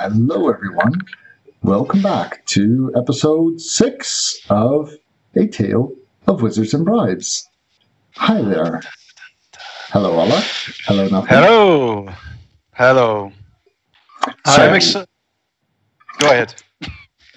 Hello, everyone. Welcome back to episode 6 of A Tale of Wizards and Bribes. Hi there. Hello, Alla. Hello, Nothing. Hello. Hello. Go ahead.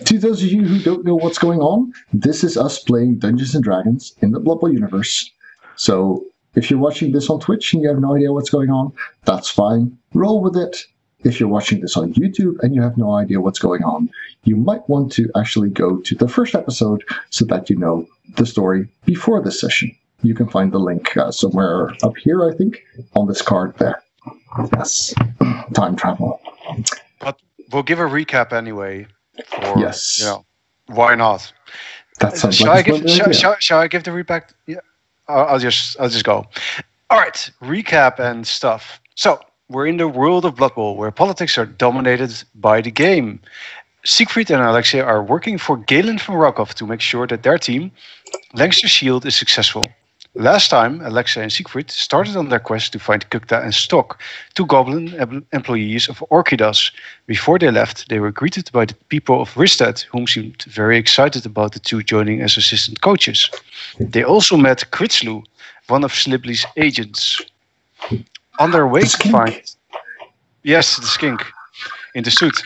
To those of you who don't know what's going on, this is us playing Dungeons & Dragons in the bloodbowl universe. So, if you're watching this on Twitch and you have no idea what's going on, that's fine. Roll with it. If you're watching this on YouTube and you have no idea what's going on, you might want to actually go to the first episode so that you know the story before this session. You can find the link somewhere up here, I think, on this card there. Yes. Time travel. But we'll give a recap anyway. Yes. Why not? That sounds shall like shall I give the recap? Yeah. I'll just go. All right. Recap and stuff. So, we're in the world of Blood Bowl, where politics are dominated by the game. Siegfried and Alexia are working for Galen from Rokov to make sure that their team, Lancaster Shield, is successful. Last time, Alexia and Siegfried started on their quest to find Kukta and Stock, two goblin employees of Orkidas. Before they left, they were greeted by the people of Ristad, whom seemed very excited about the two joining as assistant coaches. They also met Kritzlu, one of Slibley's agents. On their way to find... Yes, the skink in the suit.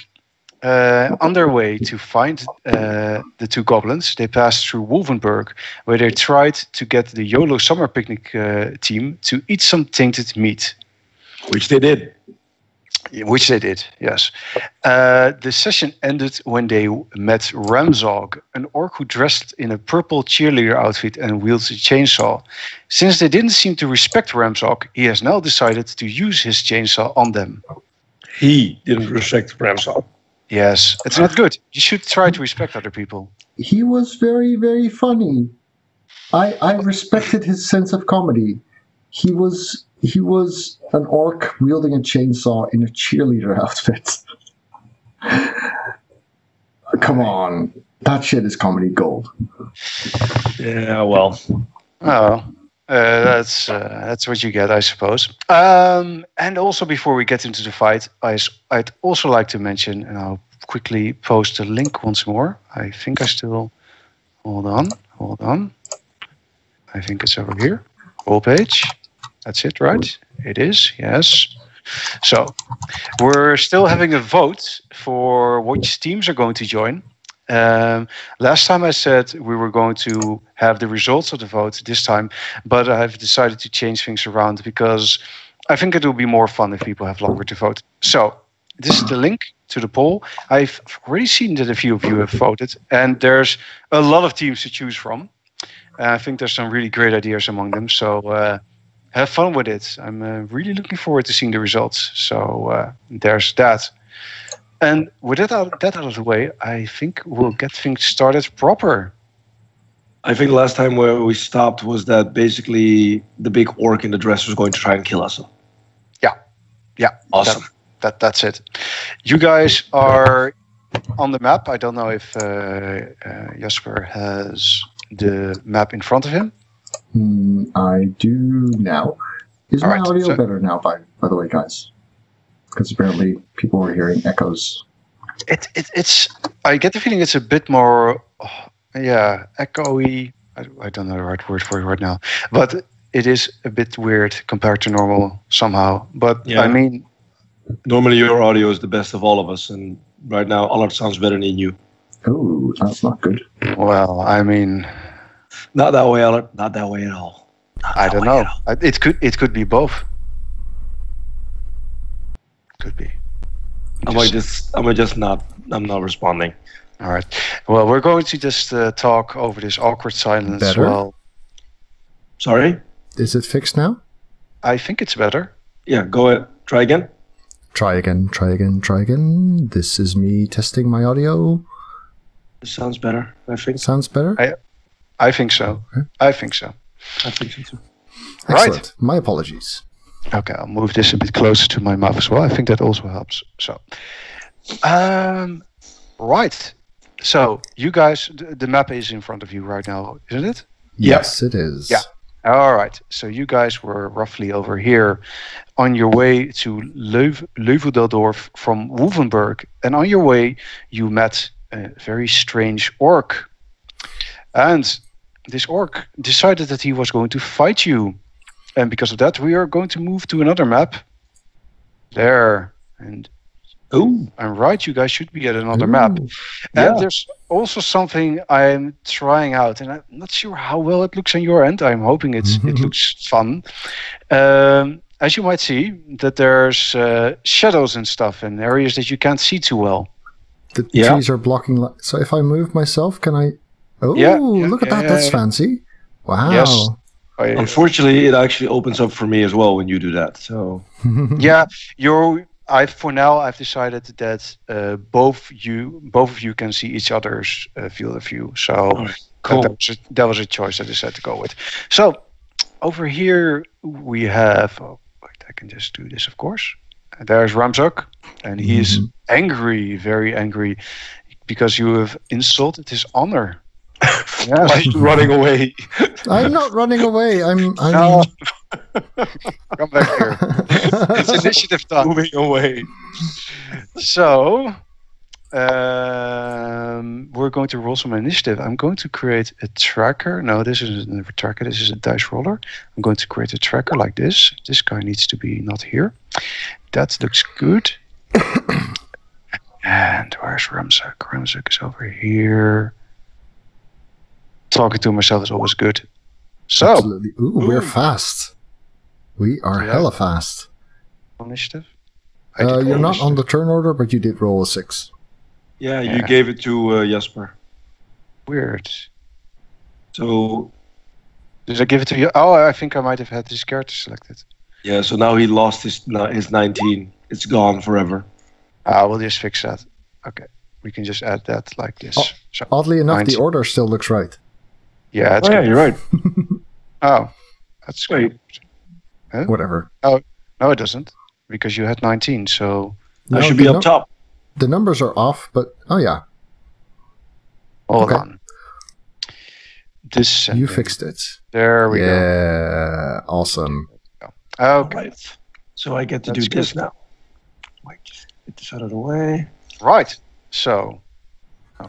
On their way to find the two goblins, they passed through Wolvenberg, where they tried to get the YOLO summer picnic team to eat some tainted meat. Which they did. Which they did, yes. The session ended when they met Ramzog, an orc who dressed in a purple cheerleader outfit and wields a chainsaw. Since they didn't seem to respect Ramzog, he has now decided to use his chainsaw on them. He didn't respect Ramzog. Yes, it's not good. You should try to respect other people. He was very, very funny. I respected his sense of comedy. He was an orc wielding a chainsaw in a cheerleader outfit. Come on. That shit is comedy gold. Yeah, well. Oh, that's what you get, I suppose. And also, before we get into the fight, I'd also like to mention, and I'll quickly post the link once more. I think I still... Hold on. I think it's over here. Whole page. That's it, right? It is, yes. So, we're still having a vote for which teams are going to join. Last time I said we were going to have the results of the vote this time, but I've decided to change things around because I think it will be more fun if people have longer to vote. So, this is the link to the poll. I've already seen that a few of you have voted, and there's a lot of teams to choose from. I think there's some really great ideas among them, so have fun with it. I'm really looking forward to seeing the results. So there's that. And with that out of the way, I think we'll get things started proper. I think the last time where we stopped was that basically the big orc in the dress was going to try and kill us. Yeah. Awesome. That's it. You guys are on the map. I don't know if Jasper has the map in front of him. I do now. Is my audio better now, by the way, guys? Because apparently people were hearing echoes. It's. I get the feeling it's a bit more, echoey. I don't know the right word for it right now, but it is a bit weird compared to normal somehow. But yeah. I mean, normally your audio is the best of all of us, and right now Allard sounds better than you. Oh, that's not good. Well, I mean. Not that way, Allard. Not that way at all. I don't know. It could be both. Could be. I'm not responding. All right. Well, we're going to just talk over this awkward silence. Better? Well, sorry? Is it fixed now? I think it's better. Yeah, go ahead. Try again. Try again. This is me testing my audio. It sounds better, I think. Sounds better? I think so. Okay. I think so. I think so too. Excellent. Right. My apologies. Okay, I'll move this a bit closer to my mouth as well. I think that also helps. So, right. So, you guys, the map is in front of you right now, isn't it? Yes, it is. Yeah. All right. So you guys were roughly over here on your way to Leuveldorf from Wolfenburg. And on your way, you met a very strange orc. And this orc decided that he was going to fight you. And because of that, we are going to move to another map. There. And I'm right, you guys should be at another map. And there's also something I'm trying out, and I'm not sure how well it looks on your end. I'm hoping it looks fun. As you might see, that there's shadows and stuff in areas that you can't see too well. The trees are blocking. So if I move myself, can I? Oh, look at that! That's fancy. Wow. Yes. Unfortunately, it actually opens up for me as well when you do that. So yeah, for now, I've decided that both of you can see each other's field of view. So cool. That was a choice I decided to go with. So over here we have. Oh, wait, I can just do this, of course. There's Ramzuk, and he is angry, very angry, because you have insulted his honor. Yes. Running away. I'm not running away. I'm No. Come back here. It's initiative time. Moving away. So, we're going to roll some initiative. I'm going to create a tracker. No, this isn't a tracker. This is a dice roller. I'm going to create a tracker like this. This guy needs to be not here. That looks good. And where's Ramzuk? Ramzuk is over here. Talking to myself is always good. So, absolutely. We're fast. We are hella fast. Initiative. You're not on the turn order, but you did roll a 6. Yeah, you gave it to Jasper. Weird. So, did I give it to you? Oh, I think I might have had this character selected. Yeah, so now he lost his 19. It's gone forever. We'll just fix that. Okay, we can just add that like this. So, oddly enough, the order still looks right. Yeah, it's you're right. Oh, that's great. Huh? Whatever. Oh, no, it doesn't, because you had 19. So I should be up top. The numbers are off, but hold on. This you fixed it. There we go. Yeah, awesome. Okay. Right. So I get to do this now. Wait, get this out of the way. Right. So, I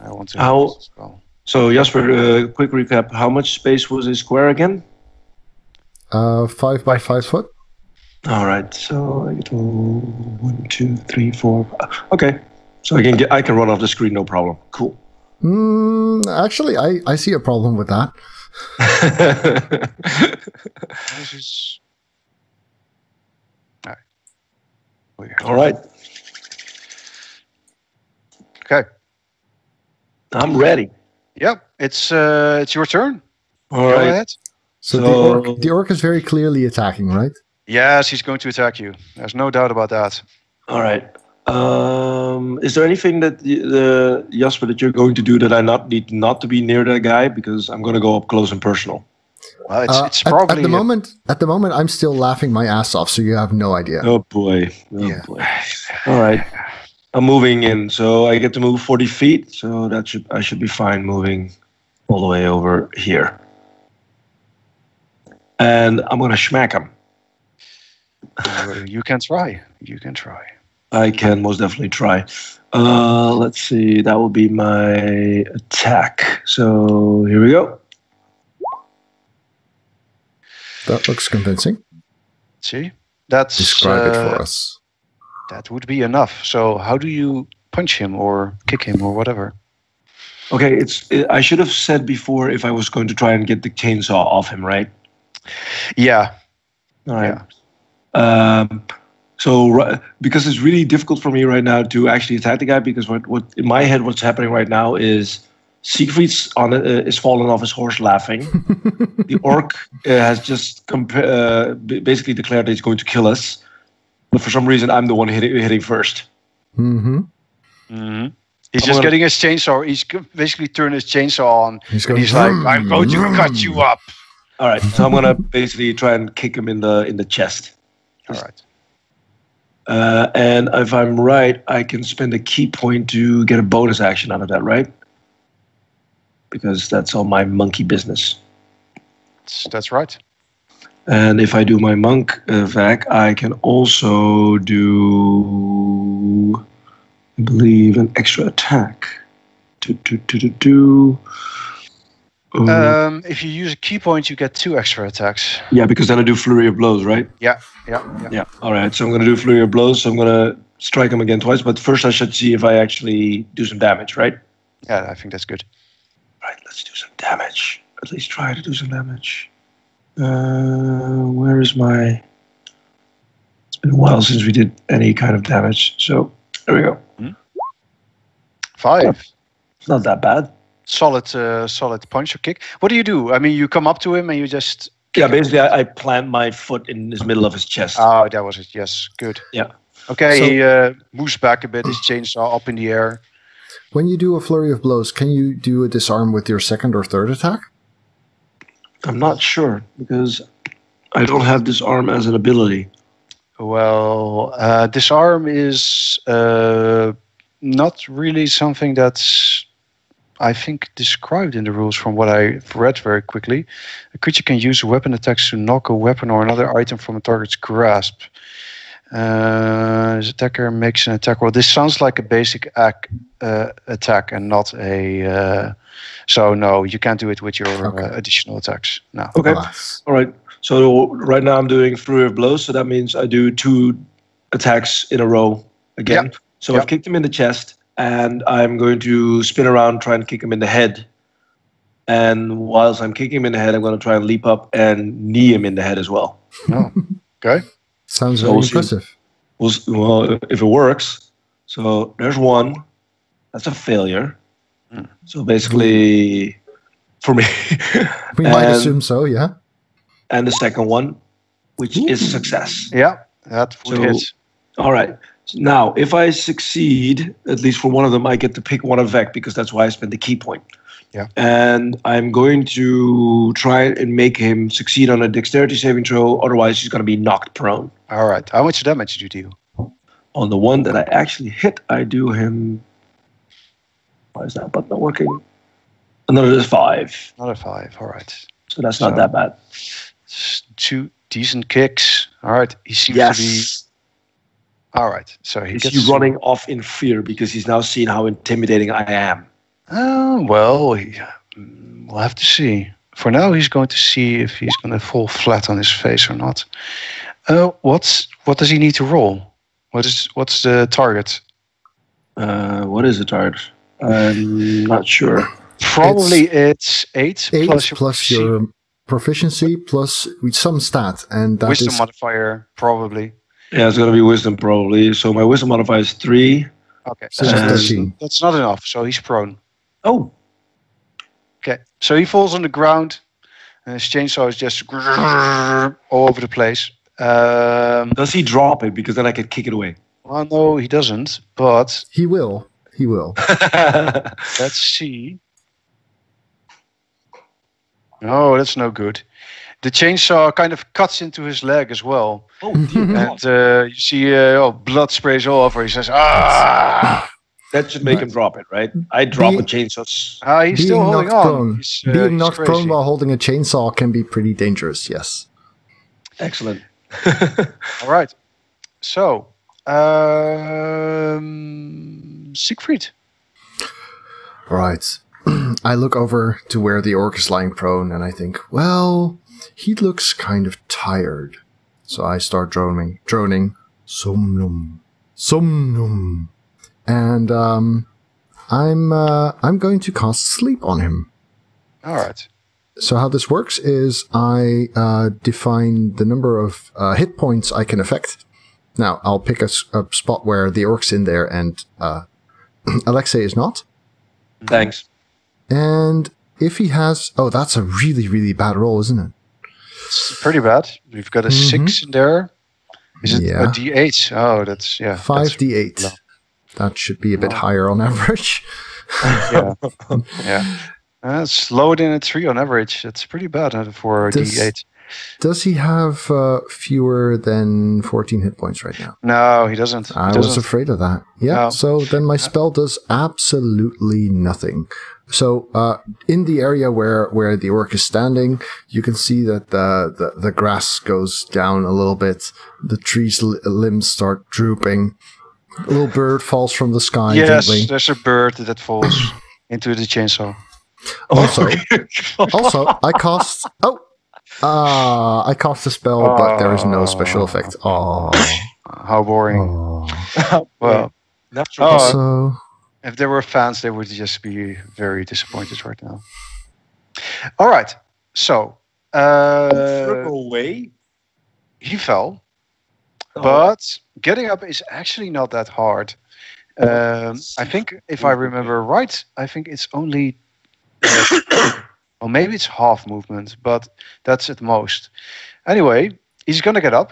want to. As well. So Jasper, quick recap. How much space was a square again? 5 by 5 foot. All right. So I get to 1, 2, 3, 4. Okay. So I can run off the screen, no problem. Cool. Actually, I see a problem with that. All right. Okay. I'm ready. Yep, it's your turn. All right. Ahead. So the orc is very clearly attacking, right? Yes, he's going to attack you. There's no doubt about that. All right. Is there anything that Jasper, that you're going to do that I need not to be near that guy, because I'm going to go up close and personal? Well, it's probably at the moment. I'm still laughing my ass off, so you have no idea. Oh boy! Boy! All right. I'm moving in, so I get to move 40 feet. So I should be fine moving all the way over here. And I'm gonna smack him. You can try. You can try. I can most definitely try. Let's see. That will be my attack. So here we go. That looks convincing. See, that's describe it for us. That would be enough. So how do you punch him or kick him or whatever? Okay, I should have said before if I was going to try and get the chainsaw off him, right? Yeah. All right. Yeah. So because it's really difficult for me right now to actually attack the guy, because what in my head what's happening right now is Siegfried is fallen off his horse laughing. The orc has just basically declared that he's going to kill us. But for some reason, I'm the one hitting first. Mm-hmm. Mm-hmm. He's just getting his chainsaw. He's basically turned his chainsaw on. He's like, I'm going to cut you up. All right. So I'm going to basically try and kick him in the chest. All right. And if I'm right, I can spend a key point to get a bonus action out of that, right? Because that's all my monkey business. That's right. And if I do my monk vac, I can also do, I believe, an extra attack. If you use a key point, you get 2 extra attacks. Yeah, because then I do flurry of blows, right? Yeah. All right, so I'm going to do flurry of blows. So I'm going to strike him again twice. But first I should see if I actually do some damage, right? Yeah, I think that's good. All right, let's do some damage. At least try to do some damage. Where is my... It's been a while since we did any kind of damage. So there we go. 5. It's not that bad. Solid punch or kick. What do you do? I mean, you come up to him and you just... Yeah, basically I plant my foot in his middle of his chest. Oh, that was it. Yes, good. Yeah. Okay, So- he moves back a bit, his chainsaw up in the air. When you do a flurry of blows, can you do a disarm with your second or third attack? I'm not sure because I don't have disarm as an ability. Well, disarm is not really something that's, I think, described in the rules from what I've read very quickly. A creature can use weapon attacks to knock a weapon or another item from a target's grasp. His attacker makes an attack. Well, this sounds like a basic attack and not a... so no, you can't do it with your additional attacks. No. Okay. Alas. All right. So right now I'm doing flurry of blows. So that means I do 2 attacks in a row again. Yep. So Yep. I've kicked him in the chest. And I'm going to spin around, try and kick him in the head. And whilst I'm kicking him in the head, I'm going to try and leap up and knee him in the head as well. Oh, okay. Sounds So very we'll see. impressive. Well, if it works. So there's 1. That's a failure. So basically, for me. We might assume so, yeah. And the second one, which is a success. Yeah, that would So- hit. All right. Now, if I succeed, at least for one of them, I get to pick one of Vec because that's why I spent the key point. Yeah. And I'm going to try and make him succeed on a dexterity saving throw. Otherwise, he's going to be knocked prone. All right. How much damage did you do? On the one that I actually hit, I do him... Why is that button not working? Another 5. Another 5. All right. So that's not that bad. 2 decent kicks. All right. He seems to be... Yes. All right. So he Is gets he running off in fear because he's now seen how intimidating I am? Oh, well, we'll have to see. For now, he's going to see if he's going to fall flat on his face or not. What does he need to roll? What's the target? What is the target? I'm not sure. Probably it's 8 8 plus plus your proficiency plus some stat. And that wisdom is modifier, probably. Yeah, it's going to be wisdom probably. So my wisdom modifier is 3. Okay, So it's 13. that's not enough. So he's prone. Oh, Okay, so he falls on the ground, and his chainsaw is just all over the place. does he drop it? Because then I can kick it away. Well, no, he doesn't. But He will. He will. let's see. Oh, that's no good. The chainsaw kind of cuts into his leg as well, Oh, dear God. and you see blood sprays all over. He says, "Ah!" That should make him drop it, right? I drop a chainsaw. He's still holding knocked on. prone. He's, Being he's knocked crazy. prone while holding a chainsaw can be pretty dangerous, yes. Excellent. All right. So, Siegfried. All right. I look over to where the orc is lying prone and I think, well, he looks kind of tired. So I start droning. Somnum. Somnum. And I'm going to cast sleep on him. All right. So how this works is I define the number of hit points I can affect. Now, I'll pick a spot where the orc's in there and Alexei is not. Thanks. And if he has... Oh, that's a really, really bad roll, isn't it? It's pretty bad. We've got a 6 in there. Is it Yeah. a D8? Oh, that's, yeah. 5d8. low. That should be a bit higher on average. Yeah. Yeah. It's lower than a 3 on average. That's pretty bad for a Does- D8. Does he have fewer than 14 hit points right now? No, he doesn't. He I was doesn't. afraid of that. Yeah, No. so then my spell does absolutely nothing. So in the area where the orc is standing, you can see that the grass goes down a little bit. The tree's limbs start drooping. A little bird falls from the sky gently. Yes, there's a bird that falls into the chainsaw. Also, I cast I cast a spell, but there is no special effect. Oh, how boring. Oh. Well, Also, if there were fans, they would just be very disappointed right now. All right, so away. he fell, Oh. but getting up is actually not that hard. I think, if I remember right, I think it's only, well, maybe it's half movement, but that's at most. Anyway, he's gonna get up,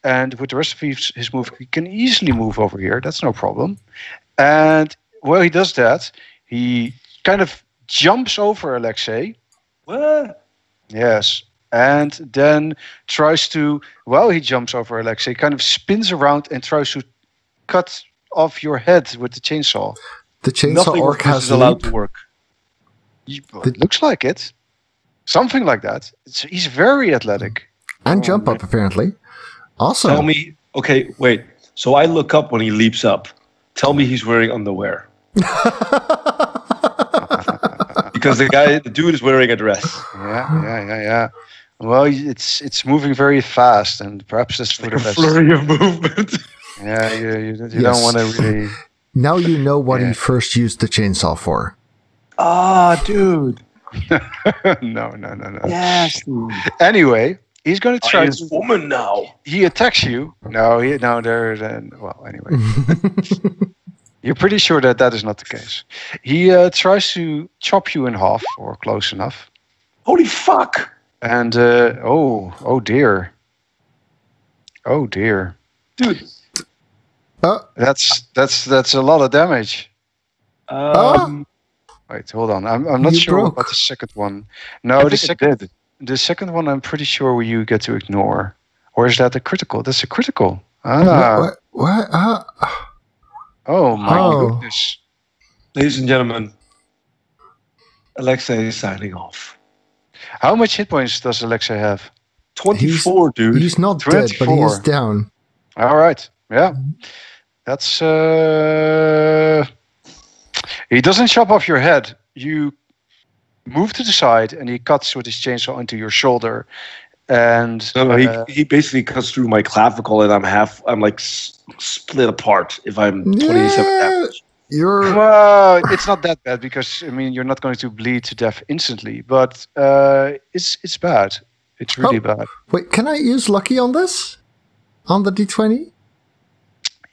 and with the rest of his move, he can easily move over here. That's no problem. And while he does that, he kind of jumps over Alexei. What? Yes. And then tries to, while he jumps over Alexei, kind of spins around and tries to cut off your head with the chainsaw. the chainsaw Nothing orc of this has is allowed leap. to work. It looks like it. Something like that. He's very athletic. And jump up, apparently. Also, Tell me. Okay, wait. So I look up when he leaps up. Tell me he's wearing underwear. Because the dude is wearing a dress. Yeah. Well, it's moving very fast, and perhaps that's for the best. Flurry of movement. Yeah, you Yes. don't want to really. now you know what he first used the chainsaw for. Ah, dude. No. Yes, dude. Anyway, he's going to try. His woman now. He attacks you. No. Well, anyway, you're pretty sure that is not the case. He tries to chop you in half, or close enough. Holy fuck. And oh dear, Dude. That's a lot of damage. Wait, hold on. I'm not You sure broke. about the second one. No, the second one I'm pretty sure you get to ignore. Or is that a critical? That's a critical. What? Oh my Oh. goodness. Ladies and gentlemen, Alexei is signing off. How much hit points does Alexei have? 24, dude. He's not dead, but he is 24. down. All right. Yeah. That's he doesn't chop off your head. You move to the side and he cuts with his chainsaw into your shoulder. And No, he basically cuts through my clavicle, and I'm like split apart if I'm 27 damage. You're well, it's not that bad because I mean you're not going to bleed to death instantly, but it's bad. It's really bad. Wait, can I use lucky on this? On the D20?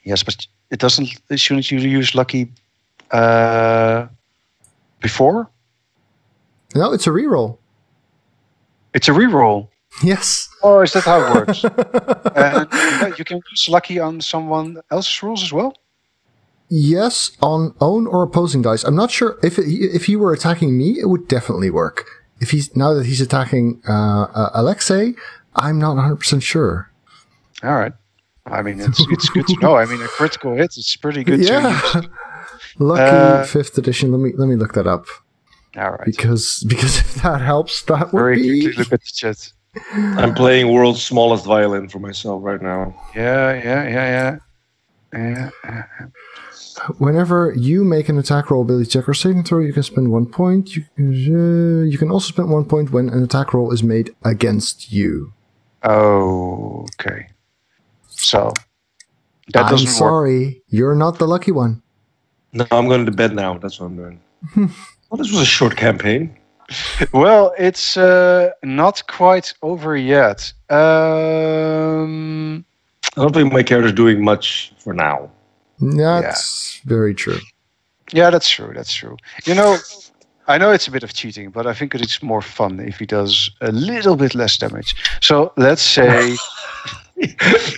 Yes, but it doesn't. Shouldn't you use lucky before? No, it's a reroll. It's a reroll. Yes. Oh, is that how it works? And you can use lucky on someone else's rolls as well. Yes, on own or opposing dice. I'm not sure if he were attacking me, it would definitely work. If now that he's attacking Alexei, I'm not 100% sure. All right. I mean, it's good to know. I mean, a critical hit is pretty good to use. Lucky 5th edition. Let me look that up. All right. Because if that helps, that would Very be. quickly look at the chat. I'm playing world's smallest violin for myself right now. Yeah. Whenever you make an attack roll, ability check, or saving throw, you can spend 1 point. You can also spend 1 point when an attack roll is made against you. Oh, okay. So that I'm doesn't work. sorry, you're not the lucky one. No, I'm going to bed now. That's what I'm doing. Well, this was a short campaign. Well, it's not quite over yet. I don't think my character's doing much for now. That's very true. Yeah, that's true. You know, I know it's a bit of cheating, but I think it's more fun if he does a little bit less damage. So let's say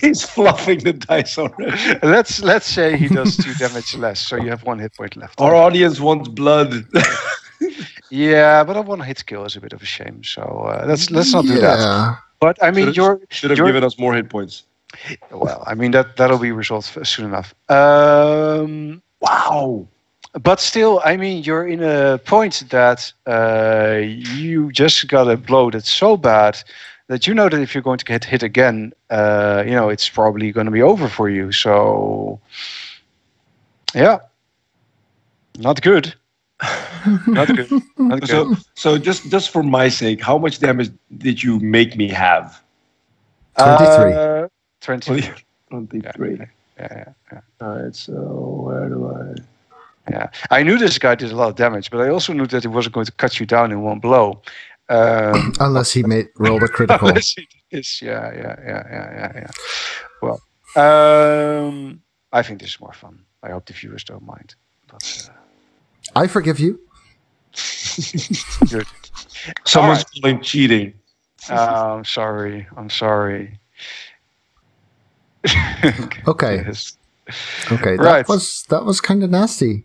He's fluffing the dice already. let's say he does 2 damage less, so you have 1 hit point left. Our audience wants blood. Yeah, but a 1 hit kill is a bit of a shame. So let's not do that. But I mean, should have given us more hit points. Well, I mean that'll be resolved soon enough. Wow. But still, I mean, you're in a point that you just got a blow that's so bad that you know that if you're going to get hit again, it's probably going to be over for you. So, yeah, not good. Not good. Not good. So just for my sake, how much damage did you make me have? 23. 23. 23. Yeah. All right. So where do I? Yeah, I knew this guy did a lot of damage, but I also knew that he wasn't going to cut you down in one blow. Unless he rolled a critical. Unless he did this. Yeah. Well, I think this is more fun. I hope the viewers don't mind. But, I forgive you. good. Someone's calling cheating. I'm sorry. Okay. Yes. Okay. Right. That was kind of nasty.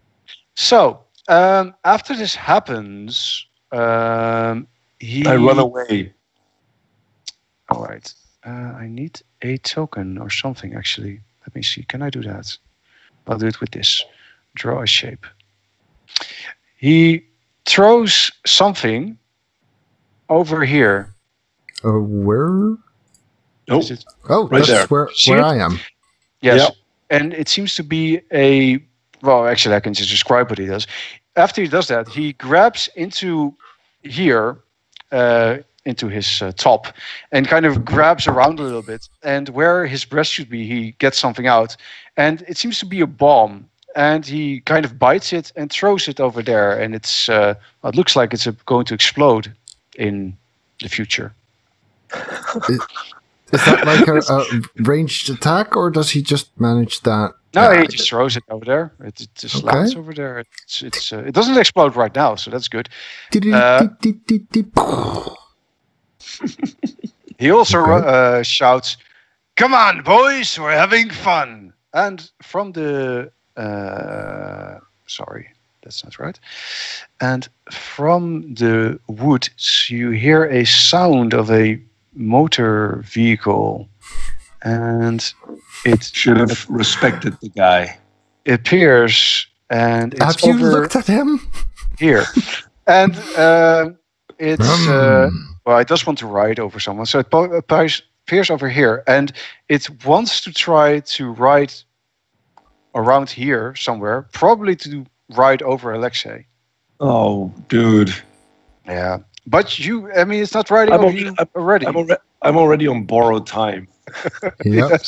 So after this happens, I run away. All right. I need a token or something, actually. Let me see. Can I do that? I'll do it with this. Draw a shape. He throws something over here. Where? Nope. Oh, right that's there. where I am. Yes. Yep. And it seems to be a... Well, actually, I can just describe what he does. After he does that, he grabs into here, into his top, and kind of grabs around a little bit. And where his breast should be, he gets something out. And it seems to be a bomb. And he kind of bites it and throws it over there. And it looks like it's going to explode in the future. Is that like a ranged attack, or does he just manage that? No, he just throws it over there. It just lands over there. It doesn't explode right now, so that's good. He also shouts, "Come on, boys, we're having fun!" And from the sorry, that's not right. And from the woods, you hear a sound of a motor vehicle, and it Should have respected the guy. appears, and it's Have you over looked at him? here, and it's well, it does want to ride over someone, so it appears over here, and it wants to try to ride around here somewhere, probably to ride over Alexei. Oh, dude. Yeah, but it's not riding over you already. I'm already on borrowed time. Yep. Yes,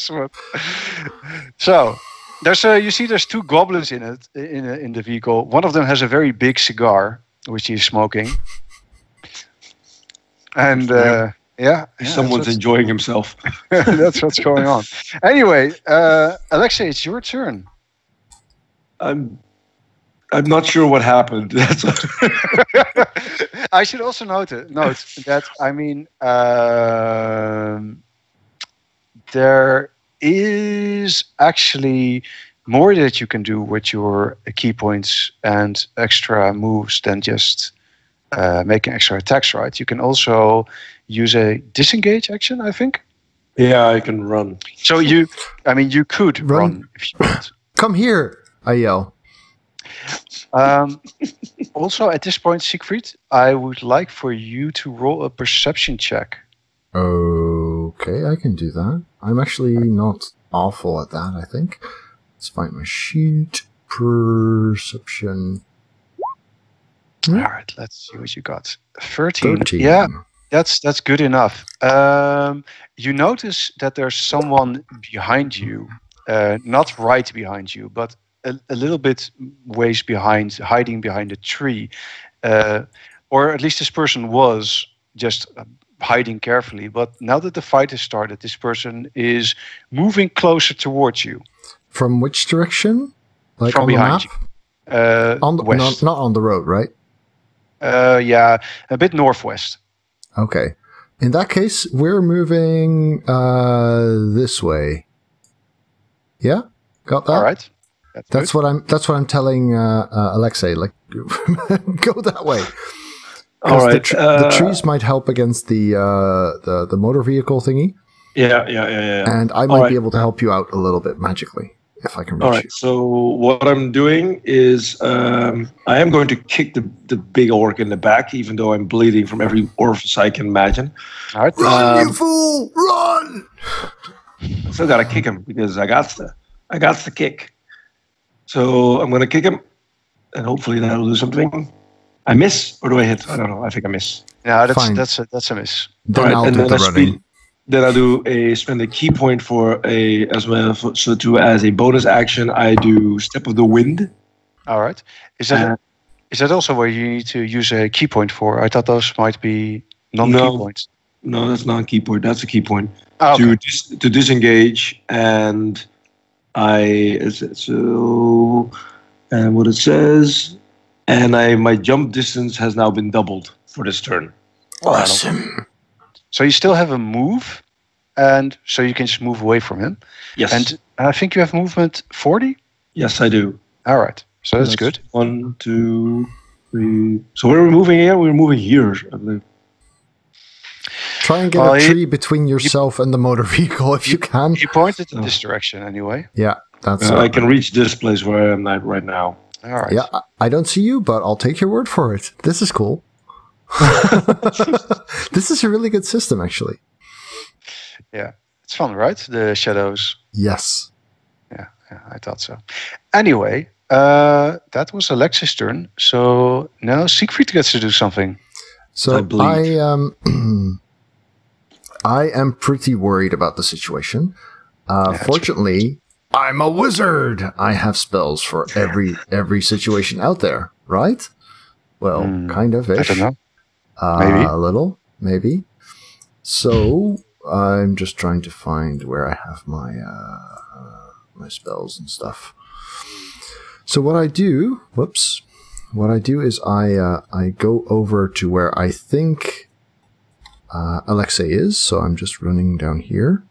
so there's two goblins in it in the vehicle. One of them has a very big cigar, which he's smoking, and Someone's enjoying himself. that's what's going on. Anyway, Alexei, it's your turn. I'm not sure what happened. That's I should also note that there is actually more that you can do with your key points and extra moves than just making extra attacks, right? You can also use a disengage action, I think. Yeah, I can run. So you could run if you want. Come here, I yell. Also, at this point, Siegfried, I would like for you to roll a perception check. Okay, I can do that. I'm actually not awful at that, I think. Let's find my sheet. Perception. All right, let's see what you got. 13. 13. Yeah, that's good enough. You notice that there's someone behind you, not right behind you, but a little bit ways behind, hiding behind a tree. Or at least this person was just hiding carefully. But now that the fight has started, this person is moving closer towards you. From which direction? Like from on behind the map? you. On the West. not on the road, right? Yeah, a bit northwest. Okay. In that case, we're moving this way. Yeah? Got that? All right. That's what I'm telling Alexei. Like, go that way. All right. The trees might help against the motor vehicle thingy. Yeah. And I might be able to help you out a little bit magically if I can reach All right. you. So what I'm doing is I am going to kick the big orc in the back, even though I'm bleeding from every orifice I can imagine. All right. Run, you fool! Run! Still gotta kick him because I got the kick. So I'm gonna kick him, and hopefully that'll do something. I miss, or do I hit? I don't know. I think I miss. Yeah, Fine. that's a miss. Then All right, I'll and do then the I running. Then I spend a key point for as a bonus action. I do Step of the Wind. All right. Is that also where you need to use a key point for? I thought those might be non-key No. points. No, that's not a key point. That's a key point. Oh, okay. To disengage, and and what it says, and my jump distance has now been doubled for this turn. Awesome. So you still have a move, and so you can just move away from him. Yes, And I think you have movement 40. yes, I do. All right. So that's good. 1, 2, 3. So where are we moving here? We're moving here, I believe. Try and get a tree between yourself and the motor vehicle if you can. You pointed in this direction anyway. Yeah, that's. I can reach this place where I am right now. All right. Yeah, I don't see you, but I'll take your word for it. This is cool. This is a really good system, actually. Yeah. It's fun, right? The shadows. Yes. Yeah, I thought so. Anyway, that was Alexis' turn. So now Siegfried gets to do something. So I believe. I am pretty worried about the situation. Fortunately, I'm a wizard. I have spells for every situation out there, right? Well, kind of ish. I don't know. Maybe. A little, maybe. So I'm just trying to find where I have my my spells and stuff. So what I do is I go over to where I think Alexei is. So I'm just running down here.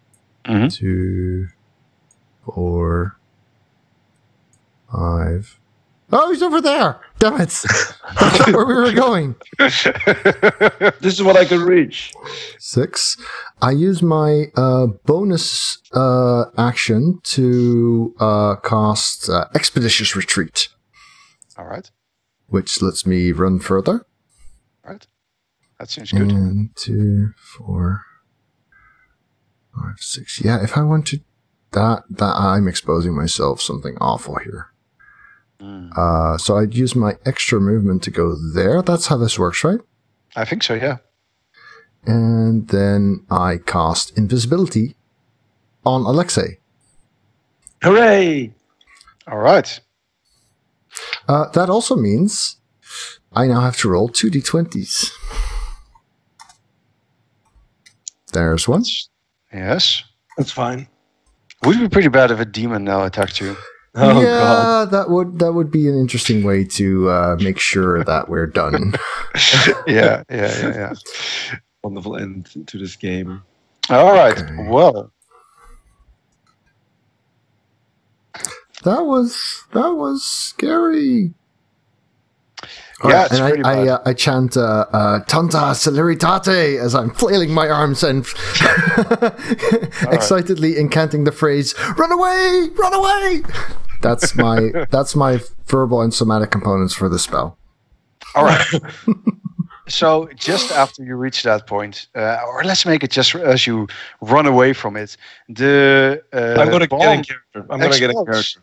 2, 4, 5. Oh, he's over there! Damn it! That's not where we were going. This is what I can reach. 6. I use my bonus action to cast Expeditious Retreat, All right. which lets me run further. All right. That seems good. And 2, 4, 5, 6. Yeah, if I want to, that I'm exposing myself something awful here. So I'd use my extra movement to go there. That's how this works, right? I think so, yeah. And then I cast Invisibility on Alexei. Hooray! All right. That also means I now have to roll 2d20s. There's one. Yes. That's fine. Would be pretty bad if a demon now attacked you. Oh, yeah, that would be an interesting way to make sure that we're done. Yeah. Wonderful end to this game. All right. Okay. Well, That was scary. Yeah, it's and pretty bad. I chant "Tanta Celeritate" as I'm flailing my arms and excitedly incanting the phrase "Run away! Run away!" That's my verbal and somatic components for the spell. all right. So just after you reach that point, or let's make it just as you run away from it, the I'm going to get in character. I'm going to get in explodes.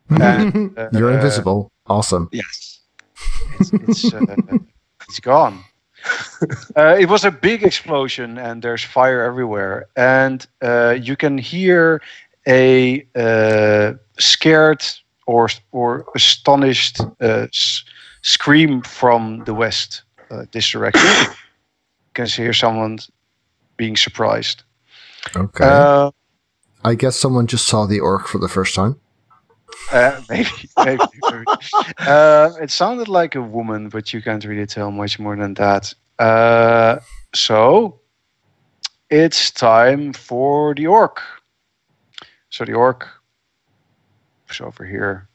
character. And, You're invisible. Awesome. Yes. It's gone. It was a big explosion, and there's fire everywhere, and you can hear a scared or astonished scream from the west, this direction. You can hear someone being surprised. Okay. I guess someone just saw the orc for the first time. Maybe. It sounded like a woman, but you can't really tell much more than that. So it's time for the orc. So the orc is over here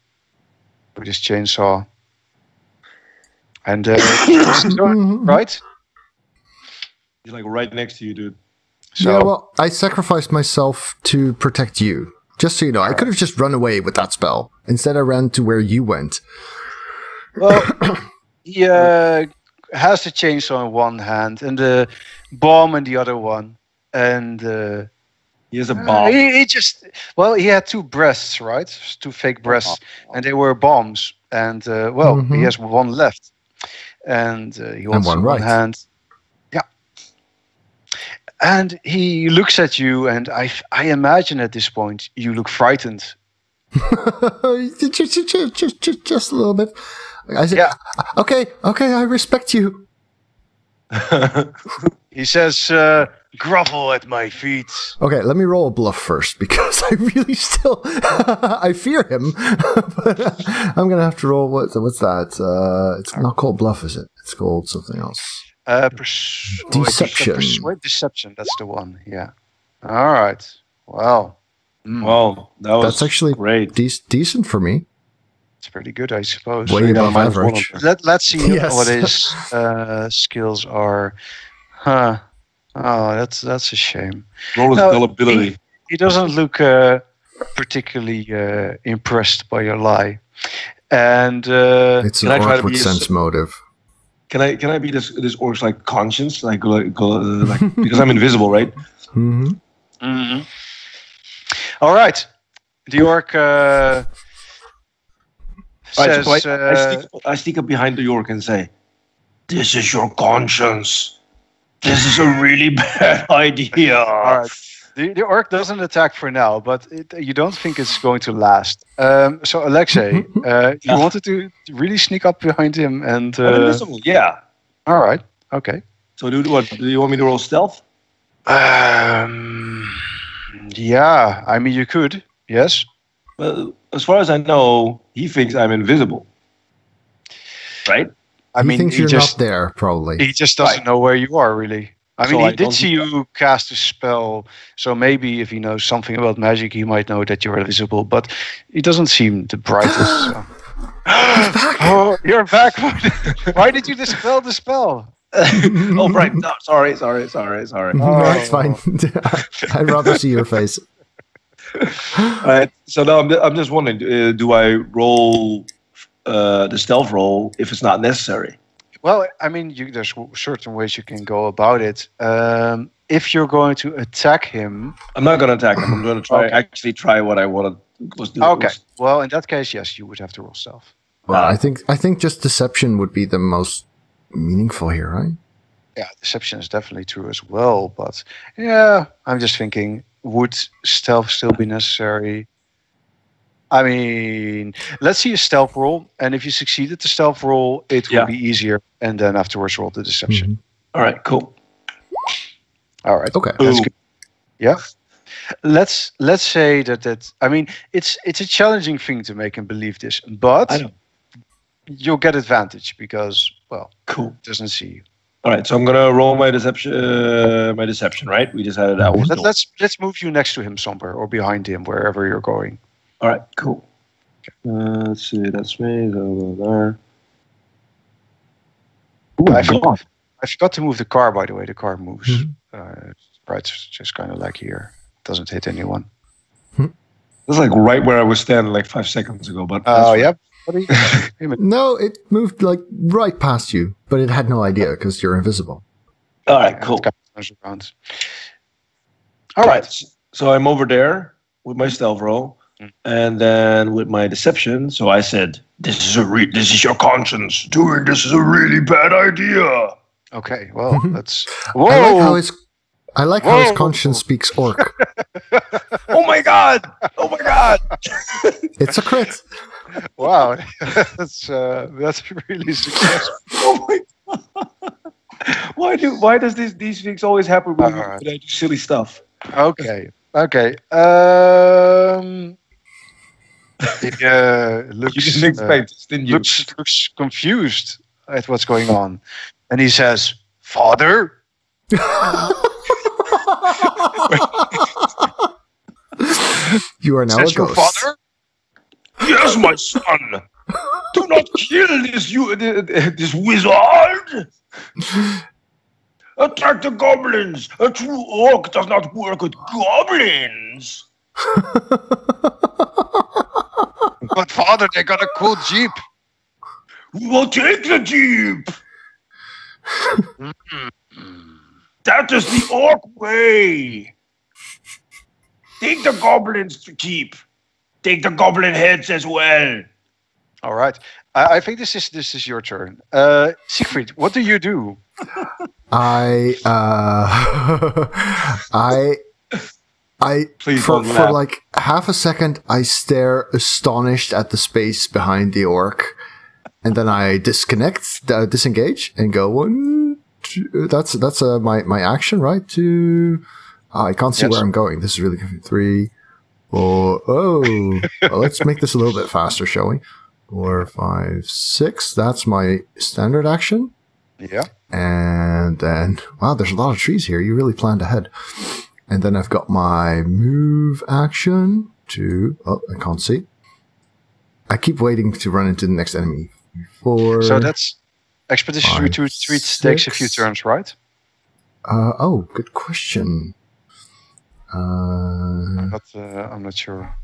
with his chainsaw. And right? He's like right next to you, dude. So, yeah, well, I sacrificed myself to protect you. Just so you know, I could have just run away with that spell. Instead, I ran to where you went. Well, he has the chainsaw in one hand and the bomb in the other one. And He has a bomb. he had 2 breasts, right? 2 fake breasts. And they were bombs. And, he has one left. And he wants one one right. hand. Yeah. And he looks at you, and I imagine at this point you look frightened. just a little bit. I said, okay, I respect you. He says, grovel at my feet. Okay, let me roll a bluff first, because I really still... I fear him. But I'm going to have to roll... What's that? It's not called bluff, is it? It's called something else. Deception. Deception, that's the one, yeah. All right. Wow. Well, that's actually great. Decent for me. It's pretty good, I suppose. Way above average. Let's see Yes. what his skills are. Huh. Oh, that's a shame. Roll his gullibility. He doesn't look particularly impressed by your lie. And It's an orc with sense motive. Can I be this orc's like conscience, like because I'm invisible, right? Mm-hmm. Mm-hmm. All right, the orc says. So I sneak up behind the orc and say, "This is your conscience. This is a really bad idea." All right. The orc doesn't attack for now, but you don't think it's going to last. So, Alexei, you wanted to really sneak up behind him and... yeah. All right. Okay. So, do you want me to roll stealth? Yeah. I mean, you could. Yes. Well, as far as I know, he thinks I'm invisible. Right? He thinks you're not there, probably. He just doesn't know where you are, really. I mean, he did see you cast a spell, so maybe if he knows something about magic, he might know that you're invisible, but he doesn't seem the brightest. So. He's back! Oh, you're back! Why did you dispel the spell? Oh, right. No, sorry. No, it's fine. I'd rather see your face. All right. So now I'm just wondering, do I roll the stealth roll if it's not necessary? Well, I mean, there's certain ways you can go about it. If you're going to attack him... I'm not going to attack him. I'm going to try what I wanted was doing. Okay. Well, in that case, yes, you would have to roll stealth. Well, I think just deception would be the most meaningful here, right? Yeah, deception is definitely true as well. But yeah, I'm just thinking, would stealth still be necessary? I mean, let's see a stealth roll, and if you succeed at the stealth roll, it will be easier, and then afterwards roll the deception. Mm-hmm. All right, cool. All right, okay, that's good. Yeah, let's say that. I mean, it's a challenging thing to make him believe this, but I know. You'll get advantage because, well, cool, doesn't see you. All right, so I'm gonna roll my deception. Right? We decided that was. Let's move you next to him somewhere or behind him, wherever you're going. All right, cool. Let's see, that's me. There. Ooh, I forgot to move the car, by the way. The car moves. Right, just kind of like here. Doesn't hit anyone. That's like right where I was standing like 5 seconds ago. But yeah. No, it moved like right past you, but it had no idea because you're invisible. All right, cool. All right, so I'm over there with my stealth roll. And then with my deception, so I said, "This is your conscience. Doing this is a really bad idea." Okay, well, that's. Whoa! I like how his conscience speaks orc. Oh my god! It's a crit. Wow, that's really successful. Oh my god! Why does these things always happen when I do silly stuff? Okay. He looks confused at what's going on, and he says, "Father." You are now a ghost. Your father? Yes, my son. Do not kill this wizard. Attack the goblins. A true orc does not work with goblins. But father, they got a cool jeep. We'll take the jeep. That is the orc way. Take the goblins to keep. Take the goblin heads as well. All right. I think this is your turn. Siegfried, what do you do? I Please for don't laugh. like half a second, I stare astonished at the space behind the orc, and then I disengage, and go one. Two, that's my action, right? I can't see where I'm going. This is really confusing. 3, 4. Oh, well, let's make this a little bit faster, shall we? 4, 5, 6. That's my standard action. Yeah. And then, wow, there's a lot of trees here. You really planned ahead. And then I've got my move action to... Oh, I can't see. I keep waiting to run into the next enemy. 4... So that's... Expedition 5, Retreat takes a few 6. turns, right? Oh, good question. I'm not sure.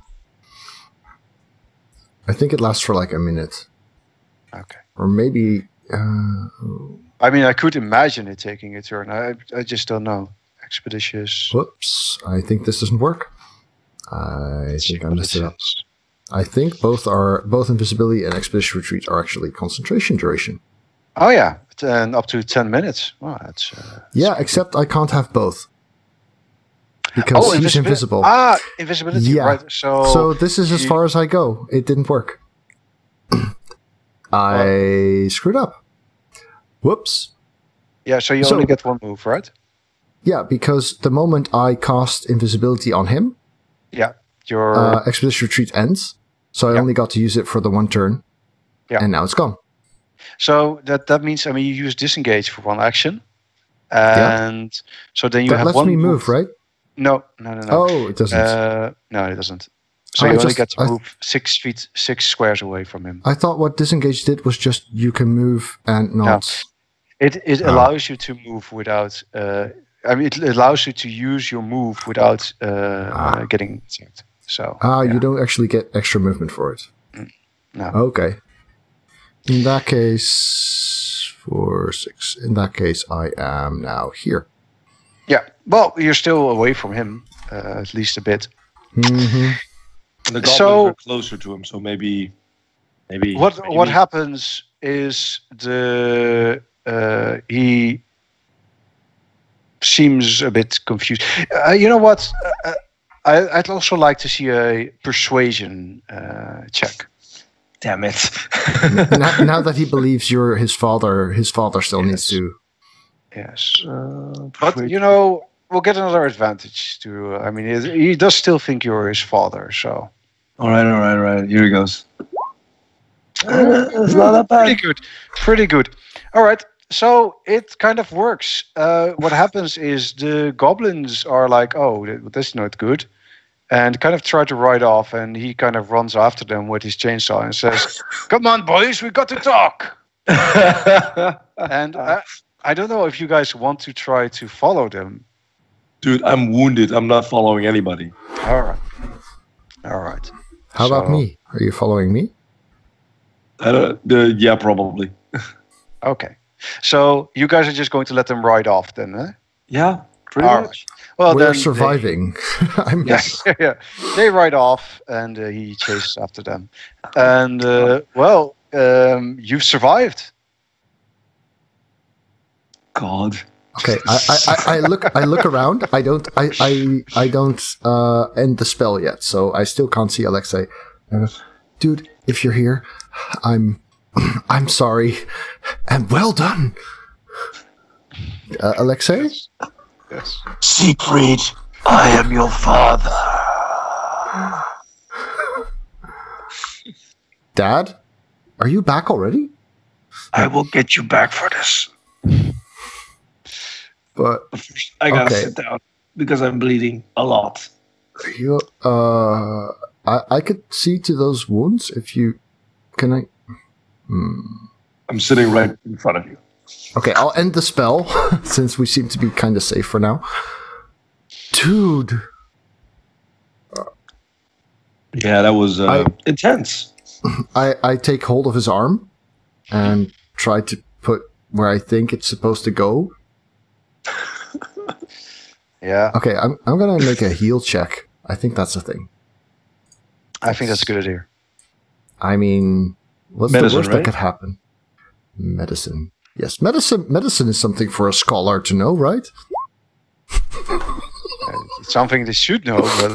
I think it lasts for like a minute. Okay. Or maybe... I mean, I could imagine it taking a turn. I just don't know. Expeditious. Whoops. I think this doesn't work. I think I messed it up. I think both invisibility and expedition retreat are actually concentration duration. Oh yeah, and up to 10 minutes. Wow, that's yeah, except I can't have both because he's invisible. Ah, invisibility. Yeah. Right. So this is as far as I go. It didn't work. I screwed up. Whoops. Yeah. So you only get one move, right? Yeah, because the moment I cast invisibility on him, yeah, your expedition retreat ends. So I only got to use it for the one turn. Yeah. And now it's gone. So that means, I mean, you use disengage for one action, and so then you have lets one me move, right? No. Oh, it doesn't. No, it doesn't. So you only get to move 6 feet, 6 squares away from him. I thought what disengage did was just you can move and not. No. It allows you to move without. I mean, it allows you to use your move without getting attacked. So. You don't actually get extra movement for it. No. Okay. In that case, 4, 6. In that case, I am now here. Yeah. Well, you're still away from him, at least a bit. Mm-hmm. And the goblins are closer to him, so maybe. What happens is he seems a bit confused. You know what? I'd also like to see a persuasion check. Damn it! now that he believes you're his father still needs to. Yes, but you know, we'll get another advantage to. I mean, he does still think you're his father, so. All right. Here he goes. It's not that bad. Pretty good. All right, so it kind of works. What happens is the goblins are like, "Oh, that's not good." And kind of try to ride off, and he kind of runs after them with his chainsaw and says, "Come on, boys, we got to talk." And I don't know if you guys want to try to follow them. Dude, I'm wounded. I'm not following anybody. All right. How about me? Are you following me? Yeah, probably. Okay. So you guys are just going to let them ride off then, eh? Yeah, pretty All much. right. Well, we're then surviving. Yeah. They ride off, and he chases after them. And you've survived. God. Okay, I look around. I don't end the spell yet, so I still can't see Alexei. Dude, if you're here, I'm sorry, and well done, Alexei. Yes. Siegfried, I am your father. Dad, are you back already? I will get you back for this. But I gotta sit down because I'm bleeding a lot. You, I could see to those wounds if you can. I'm sitting right in front of you. Okay, I'll end the spell since we seem to be kind of safe for now. Dude, Yeah, that was intense. I take hold of his arm and try to put where I think it's supposed to go. Yeah, Okay, I'm gonna make a heal check. I think that's the thing. I think that's a good idea. I mean, what's Medicine, the worst right? that could happen? Medicine. Yes, medicine is something for a scholar to know, right? It's something they should know, but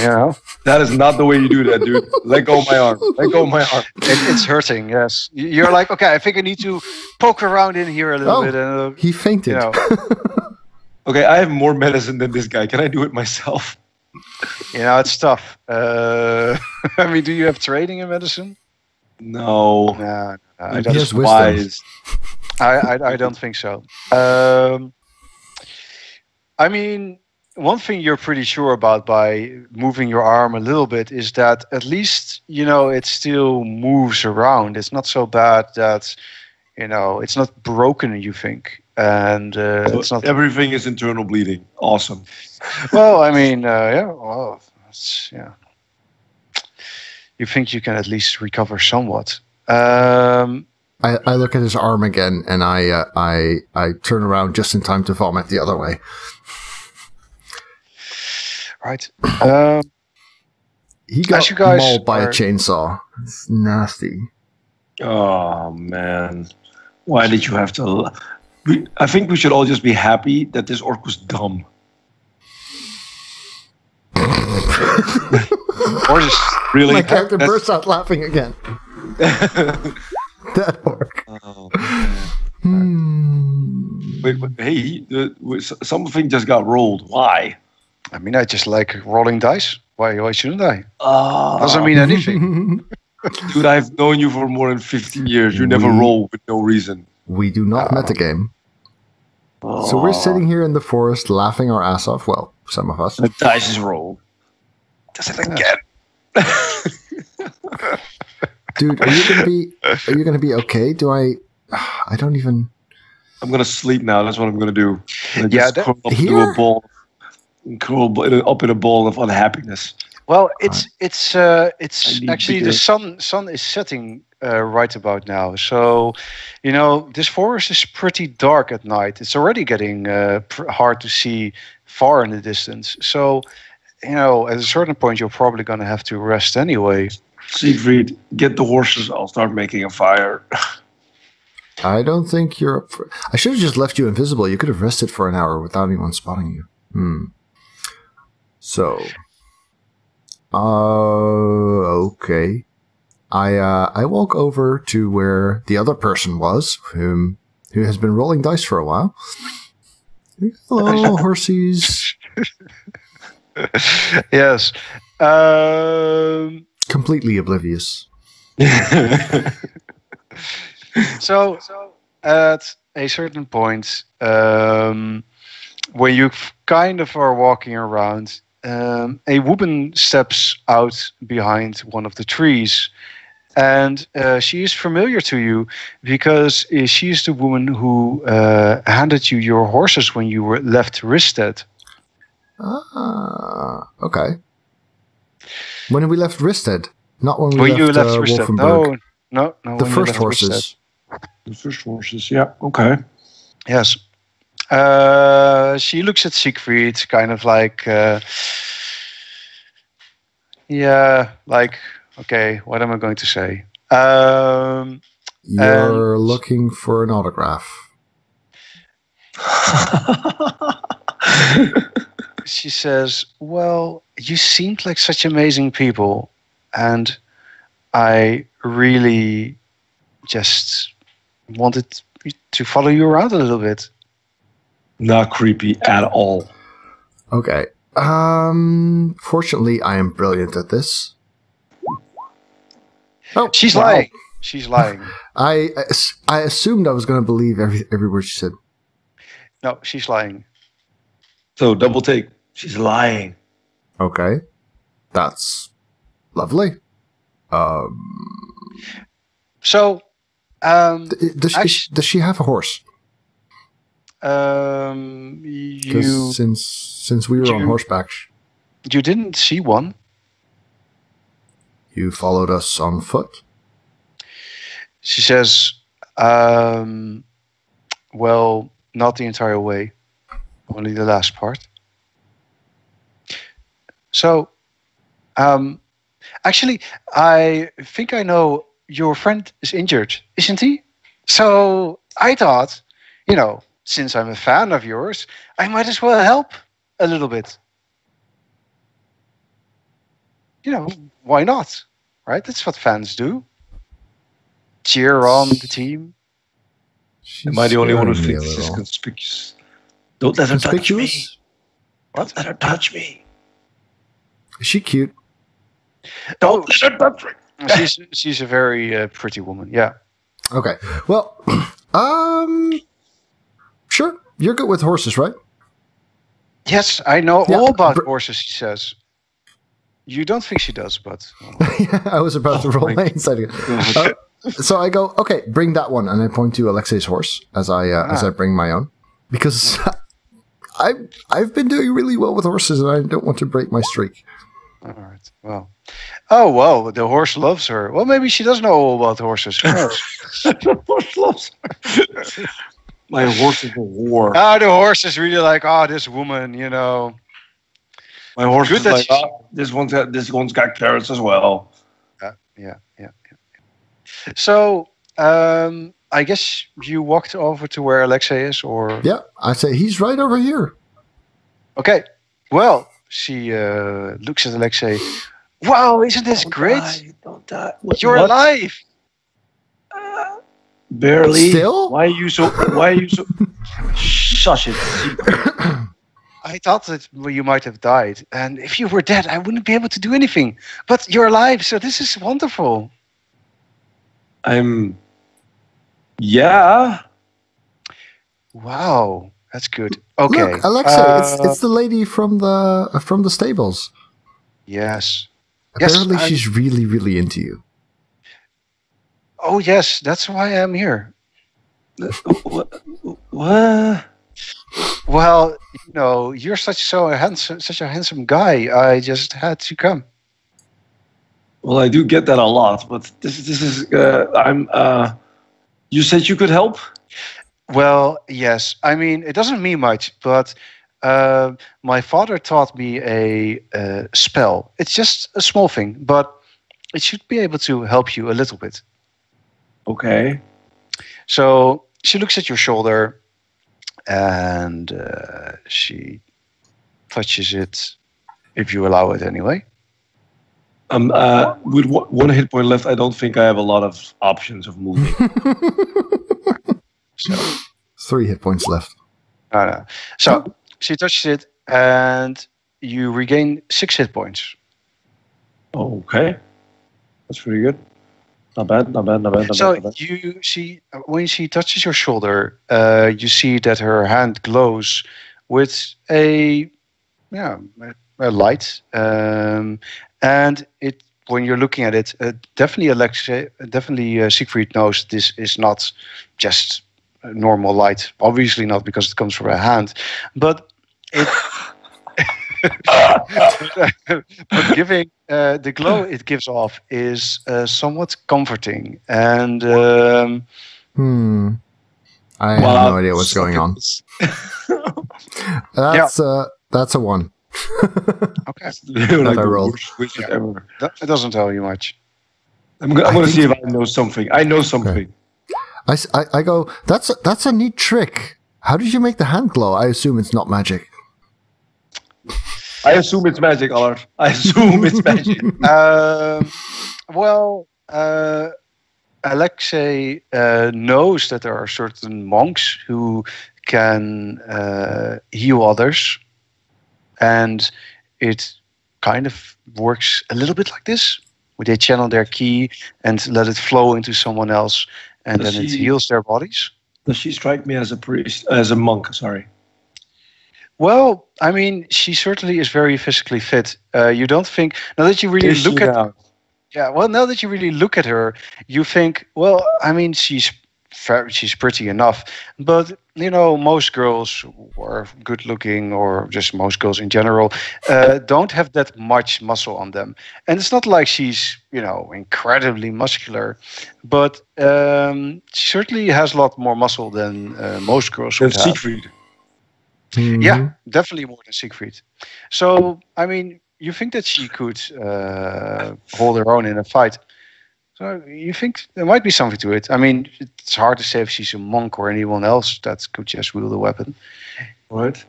you know, That is not the way you do that, dude. Let go of my arm. Let go of my arm. it's hurting. Yes, you're like, okay, I think I need to poke around in here a little bit, and He fainted. you know, Okay, I have more medicine than this guy. Can I do it myself? it's tough. I mean, do you have training in medicine? No. No, He That has is wisdom. wise. I don't think so. I mean, one thing you're pretty sure about by moving your arm a little bit is that at least, it still moves around. It's not so bad that, it's not broken, you think. And it's not. Everything is internal bleeding. Awesome. Well, I mean, yeah. You think you can at least recover somewhat. I look at his arm again, and I turn around just in time to vomit the other way. Right. He got As you guys mauled by a are- chainsaw. It's nasty. Oh, man. Why did you have to... I think we should all just be happy that this orc was dumb. Or just Really? My character That's- bursts out laughing again. That orc. Oh, Hmm. wait, hey, something just got rolled. Why? I mean, I just like rolling dice. Why shouldn't I? Oh, Doesn't mean anything. dude, I've known you for more than 15 years. You never roll with no reason. We do not metagame. So we're sitting here in the forest laughing our ass off. Well, some of us. The dice is rolled. Does it again? Dude, are you gonna be okay? I don't even. I'm gonna sleep now. That's what I'm gonna do. I'm gonna Yeah, just curl up into here? a ball, up in a ball of unhappiness. Well, it's I need actually bigger- the sun is setting right about now. So, this forest is pretty dark at night. It's already getting hard to see far in the distance. So, at a certain point, you're probably going to have to rest anyway. Siegfried, get the horses. I'll start making a fire. I don't think you're up for. I should have just left you invisible. You could have rested for an hour without anyone spotting you. So, okay. I walk over to where the other person was, who has been rolling dice for a while. Hello, horsies. Yes. Completely oblivious. So at a certain point, when you kind of are walking around, a woman steps out behind one of the trees, and she is familiar to you because she is the woman who handed you your horses when you were left Risted. Okay. When we left Risted, not when we When you left left Risted. Wolfenburg. No. The when you first left horses. Risted. The first horses, yeah, okay. Yes. She looks at Siegfried, kind of like, okay, what am I going to say? You're looking for an autograph. She says, well, you seemed like such amazing people, and I really just wanted to follow you around a little bit. Not creepy at all. Okay. Fortunately, I am brilliant at this. Oh, She's wow. lying. She's lying. I assumed I was going to believe every word she said. No, she's lying. So, double take. She's lying. Okay. That's lovely. So, Does she have a horse? you 'Cause since we were on you- horseback. you didn't see one. You followed us on foot? She says, well, not the entire way, only the last part. So, actually, I think I know your friend is injured, isn't he? So I thought, since I'm a fan of yours, I might as well help a little bit. Why not? Right? That's what fans do. Cheer on the team. Am I the only one who thinks this is conspicuous? Don't let her touch me. Don't let her touch me. Is she cute? Don't let her touch me. She's a very pretty woman. Yeah. Okay. Well, sure. You're good with horses, right? Yes, I know all about horses, she says. You don't think she does, but... Yeah, I was about to roll my insight again. So I go, okay, bring that one. And I point to Alexei's horse as I bring my own. Because I've been doing really well with horses and I don't want to break my streak. All right. Well. Oh, well, the horse loves her. Well, maybe she does know all about horses. Who knows? The horse loves her. My horse is a whore. The horse is really like, this woman, My horse is like, this one's got carrots as well. Yeah. So, I guess you walked over to where Alexei is, or? Yeah, I say, he's right over here. Okay. Well, she looks at Alexei. Wow, isn't this great? Don't die. You're alive. Barely. Still? Why are you so? Shush it. I thought that you might have died, and if you were dead, I wouldn't be able to do anything. But you're alive, so this is wonderful. Yeah. Wow, that's good. Okay, Look, Alexei, it's the lady from the stables. Yes. Apparently, she's really, really into you. Oh yes, that's why I'm here. What? Well, you're such a handsome guy. I just had to come. Well, I do get that a lot, but this is you said you could help? Well, yes. I mean, it doesn't mean much, but my father taught me a spell. It's just a small thing, but it should be able to help you a little bit. Okay. So she looks at your shoulder, and she touches it, if you allow it anyway. With one hit point left, I don't think I have a lot of options of moving. So 3 hit points left. No. So she touches it, and you regain 6 hit points. Okay, that's pretty good. Not bad. So you see, when she touches your shoulder, you see that her hand glows with a light, and it. When you're looking at it, definitely Siegfried knows this is not just a normal light. Obviously not, because it comes from a hand, but it. But giving the glow it gives off is somewhat comforting, and I have no idea what's going on. That's a 1. Okay. Like I rolled. It doesn't tell you much. I'm going to see if I know something. I know something. Okay. I go, that's a neat trick. How did you make the hand glow? I assume it's not magic. I assume it's magic, Allard. I assume it's magic. Alexei knows that there are certain monks who can heal others, and it kind of works a little bit like this, where they channel their ki and let it flow into someone else, and then it heals their bodies. Does she strike me as a priest, as a monk? Sorry. Well, I mean, she certainly is very physically fit. You don't think, now that you really look at her, now that you really look at her, you think, well, I mean, she's she's pretty enough. But you know, most girls who are good looking, or just most girls in general, don't have that much muscle on them. And it's not like she's, you know, incredibly muscular, but she certainly has a lot more muscle than most girls would have. Siegfried. Yeah, definitely more than Siegfried. So, I mean, you think that she could hold her own in a fight. So you think there might be something to it. I mean, it's hard to say if she's a monk or anyone else that could just wield a weapon. All right.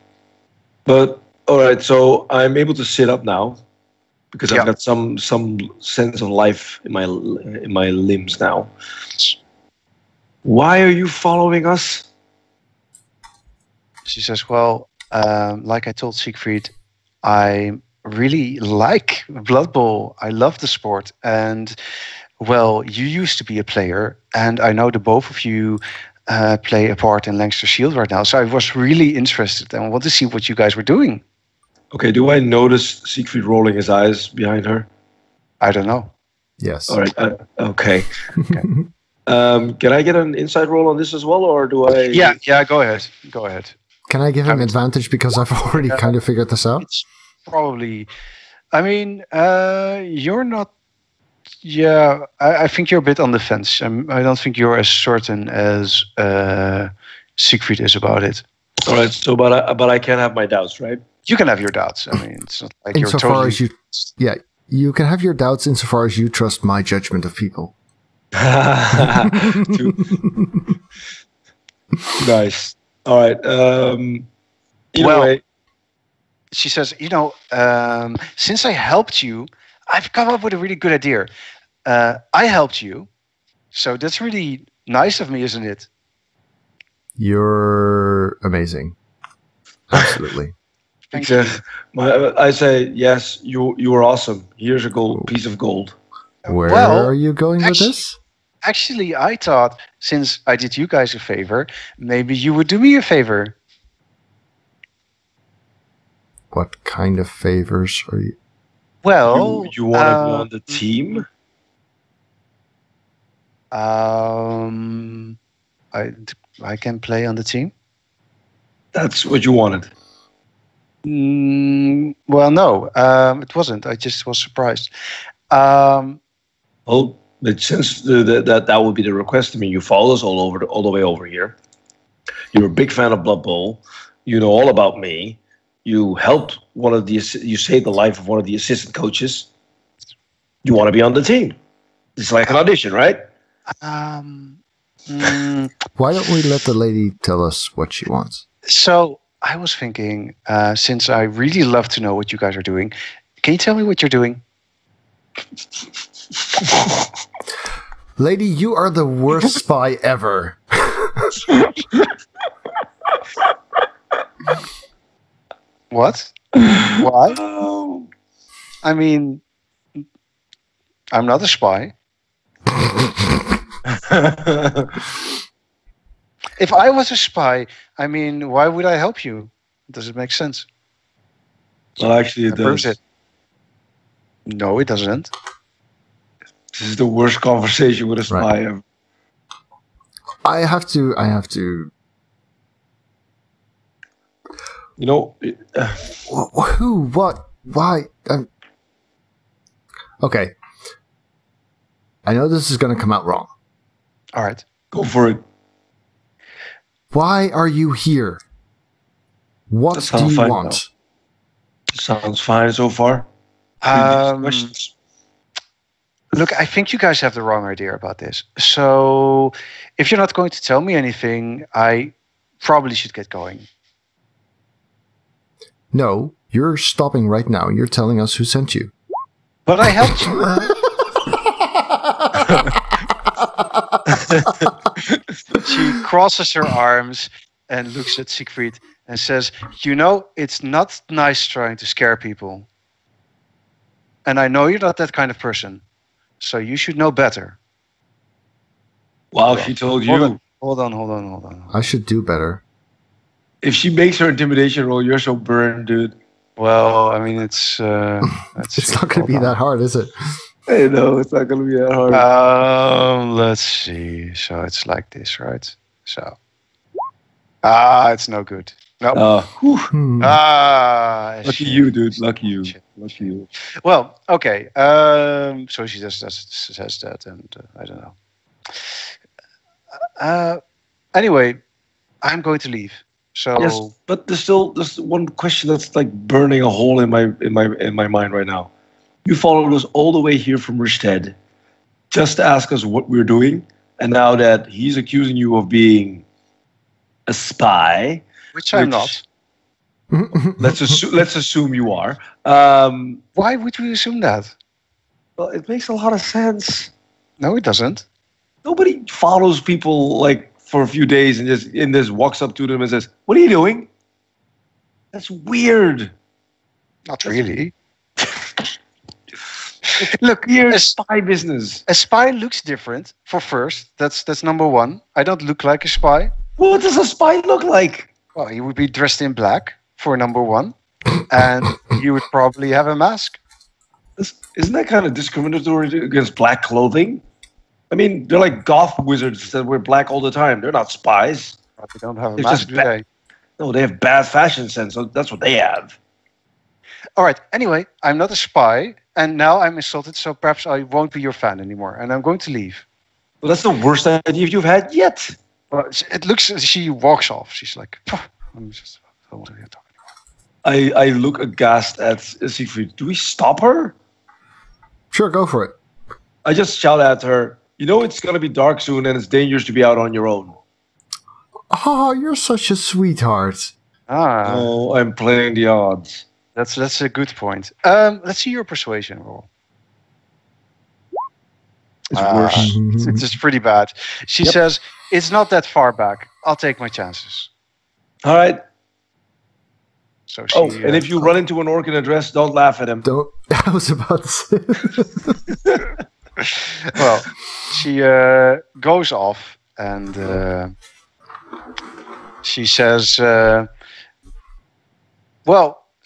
But, all right, so I'm able to sit up now because I've got some sense of life in my limbs now. Why are you following us? She says, well, like I told Siegfried, I really like Blood Bowl. I love the sport. And, well, you used to be a player. And I know the both of you play a part in Lancaster Shield right now. So I was really interested and I want to see what you guys were doing. Okay, do I notice Siegfried rolling his eyes behind her? I don't know. Yes. All right, okay. Can I get an inside roll on this as well, or do I... Yeah, go ahead. Go ahead. Can I give him advantage because I've already kind of figured this out? It's probably... I mean, you're not... Yeah, I think you're a bit on the fence. I don't think you're as certain as Siegfried is about it. All right, so but I can have my doubts, right? You can have your doubts. I mean, it's not like you're insofar totally... as you, yeah, you can have your doubts insofar as you trust my judgment of people. Nice. All right. Either way. She says, you know, since I helped you, I've come up with a really good idea. I helped you, so that's really nice of me, isn't it? You're amazing. Absolutely. I say, yes, you were awesome. Here's a piece of gold. Where are you going with this? Actually, I thought, since I did you guys a favor, maybe you would do me a favor. What kind of favors are you? Well, you want to be on the team? I can play on the team. That's what you wanted. Well, no, it wasn't. I just was surprised. Well, but since that would be the request to me, you followed us all the way over here. You're a big fan of Blood Bowl. You know all about me. You helped you saved the life of one of the assistant coaches. You want to be on the team. It's like an audition, right? Why don't we let the lady tell us what she wants? So I was thinking, since I really love to know what you guys are doing, can you tell me what you're doing? Lady, you are the worst spy ever. What? Why? I mean, I'm not a spy. If I was a spy, I mean, why would I help you? Does it make sense? Well, actually, it does. No, it doesn't. This is the worst conversation with a spy ever. I have to. You know, who? What? Why? Okay. I know this is going to come out wrong. All right, go for it. Why are you here? What do you want? Sounds fine so far. Questions? Look, I think you guys have the wrong idea about this. So, if you're not going to tell me anything, I probably should get going. No, you're stopping right now. You're telling us who sent you. But I helped you. She crosses her arms and looks at Siegfried and says, you know, it's not nice trying to scare people. And I know you're not that kind of person. So you should know better. Wow, she told you. Hold on. I should do better. If she makes her intimidation roll, you're so burned, dude. Well, I mean, it's it's not going to be that hard, is it? I know it's not gonna be that hard. Let's see. So it's like this, right? So. It's no good. No. Lucky you, dude. Lucky you. Shit. Lucky you. Well, okay. So she just says that, and I don't know. Anyway, I'm going to leave. So Yes, but there's one question that's like burning a hole in my mind right now. You followed us all the way here from Rishted, just to ask us what we're doing, and now that he's accusing you of being a spy, which I'm not. Let's assume you are. Why would we assume that? Well, it makes a lot of sense. No, it doesn't. Nobody follows people like for a few days and just walks up to them and says, "What are you doing?" That's weird. Not really. Look, here's spy business. A spy looks different. For first, that's number one. I don't look like a spy. What does a spy look like? Well, he would be dressed in black for number one, and he would probably have a mask. Isn't that kind of discriminatory against black clothing? I mean, they're like goth wizards that wear black all the time. They're not spies. But they don't have a It's mask, just do they? No, they have bad fashion sense. So that's what they have. All right. Anyway, I'm not a spy, and now I'm insulted, so perhaps I won't be your fan anymore, and I'm going to leave. Well, that's the worst idea you've had yet. Well, it looks. She walks off. She's like, I'm just. I don't want to talk anymore. I look aghast at Siegfried. Do we stop her? Sure, go for it. I just shout at her, "You know it's going to be dark soon and it's dangerous to be out on your own." Oh, you're such a sweetheart. Oh, I'm playing the odds. That's a good point. Let's see your persuasion roll. It's worse. It's just pretty bad. She says, "It's not that far back. I'll take my chances." All right. So she, and if you run into an orc in a dress, don't laugh at him. Don't. I was about to say. well, she goes off and she says,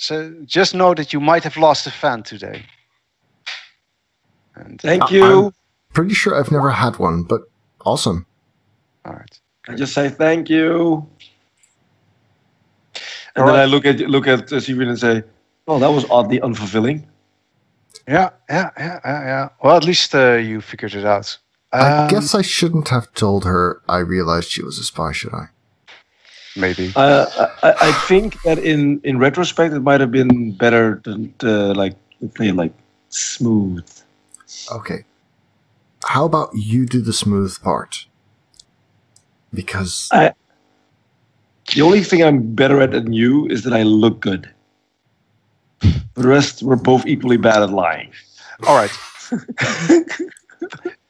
so just know that you might have lost a fan today. And, Thank you. I'm pretty sure I've never had one, but awesome. all right. I just say thank you. And All then right. I look at Siegfried and say, "Oh, that was oddly unfulfilling." Yeah. Well, at least you figured it out. I guess I shouldn't have told her I realized she was a spy, should I? Maybe. I think that in retrospect, it might have been better to play it like smooth. Okay. How about you do the smooth part? Because The only thing I'm better at than you is that I look good. For the rest, we're both equally bad at lying. All right.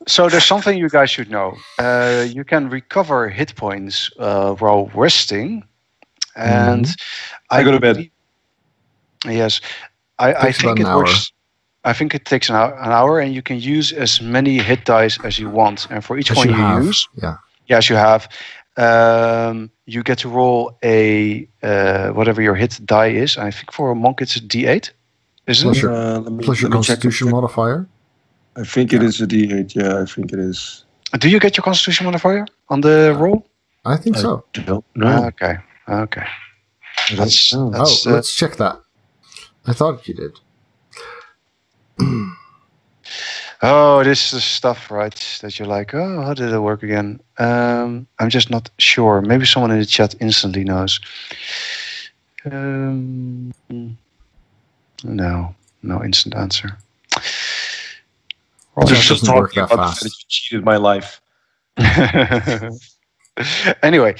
So there's something you guys should know. You can recover hit points while resting, and I go to bed. Yes, I think it works. I think it takes an hour, and you can use as many hit dice as you want. And for each one you use, yes, you have. You get to roll a whatever your hit die is. I think for a monk it's a D8. Is it? Plus your Constitution modifier. I think it is a D8. Yeah, I think it is. Do you get your Constitution modifier on the roll? I think so. No. Okay. Let's check that. I thought you did. Oh, this is the stuff, right? That you're like, oh, how did it work again? I'm just not sure. Maybe someone in the chat instantly knows. No instant answer. I'm just doesn't work talking that about fast. that you cheated my life. Anyway,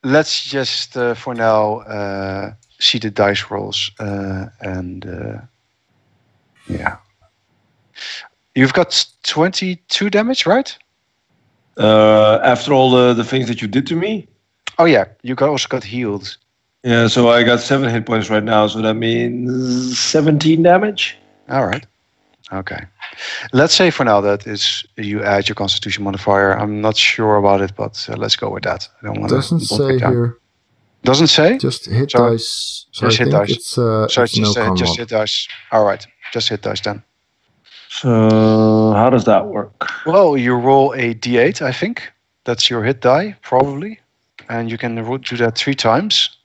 let's just for now see the dice rolls and yeah. You've got 22 damage, right? After all the things that you did to me? Oh yeah, you also got healed. Yeah, so I got 7 hit points right now, so that means 17 damage. All right. Okay. Let's say for now that is you add your Constitution modifier. I'm not sure about it, but let's go with that. I don't want to. Doesn't say here. Doesn't say? Just hit dice. So just I hit think dice. it's So it's no just hit dice. All right. just hit dice then. So how does that work? Well, you roll a d8, I think. That's your hit die, probably. And you can do that 3 times.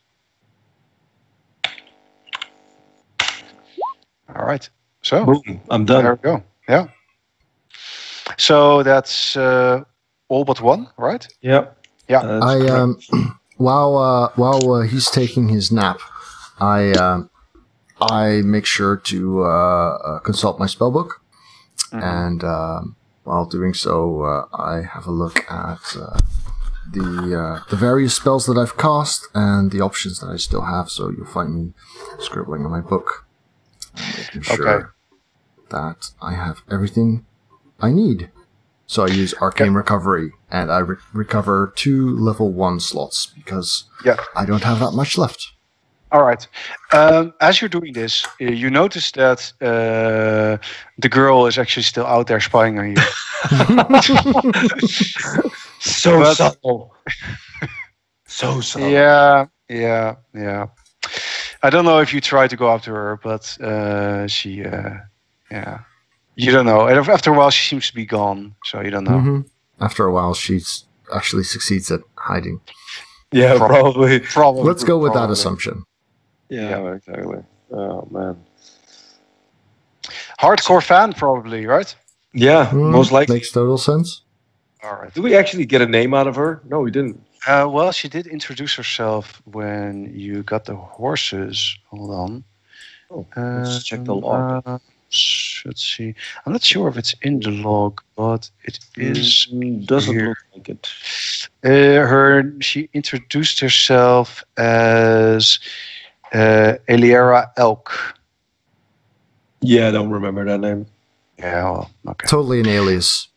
All right. So, Boom, I'm done. there we go. Yeah. So that's all but 1, right? Yep. Yeah. That's correct. While he's taking his nap, I make sure to consult my spellbook, and while doing so, I have a look at the various spells that I've cast and the options that I still have. So you'll find me scribbling on my book, and making sure that I have everything I need. So I use Arcane Recovery, and I recover 2 level 1 slots because I don't have that much left. All right. As you're doing this, you notice that the girl is actually still out there spying on you. So subtle. So subtle. Yeah. I don't know if you try to go after her, but she, you don't know. And after a while, she seems to be gone, so you don't know. Mm-hmm. After a while, she actually succeeds at hiding. Yeah, probably. Let's go with that assumption. Yeah, exactly. Oh, man. Hardcore fan, probably, right? Yeah, most likely. Makes total sense. All right. Did we actually get a name out of her? No, we didn't. Well, she did introduce herself when you got the horses. Hold on. Oh, let's check the log. Let's see. I'm not sure if it's in the log, but it is. Doesn't here. look like it. She introduced herself as Eliera Elk. Yeah, I don't remember that name. Yeah, well, okay. Totally an alias.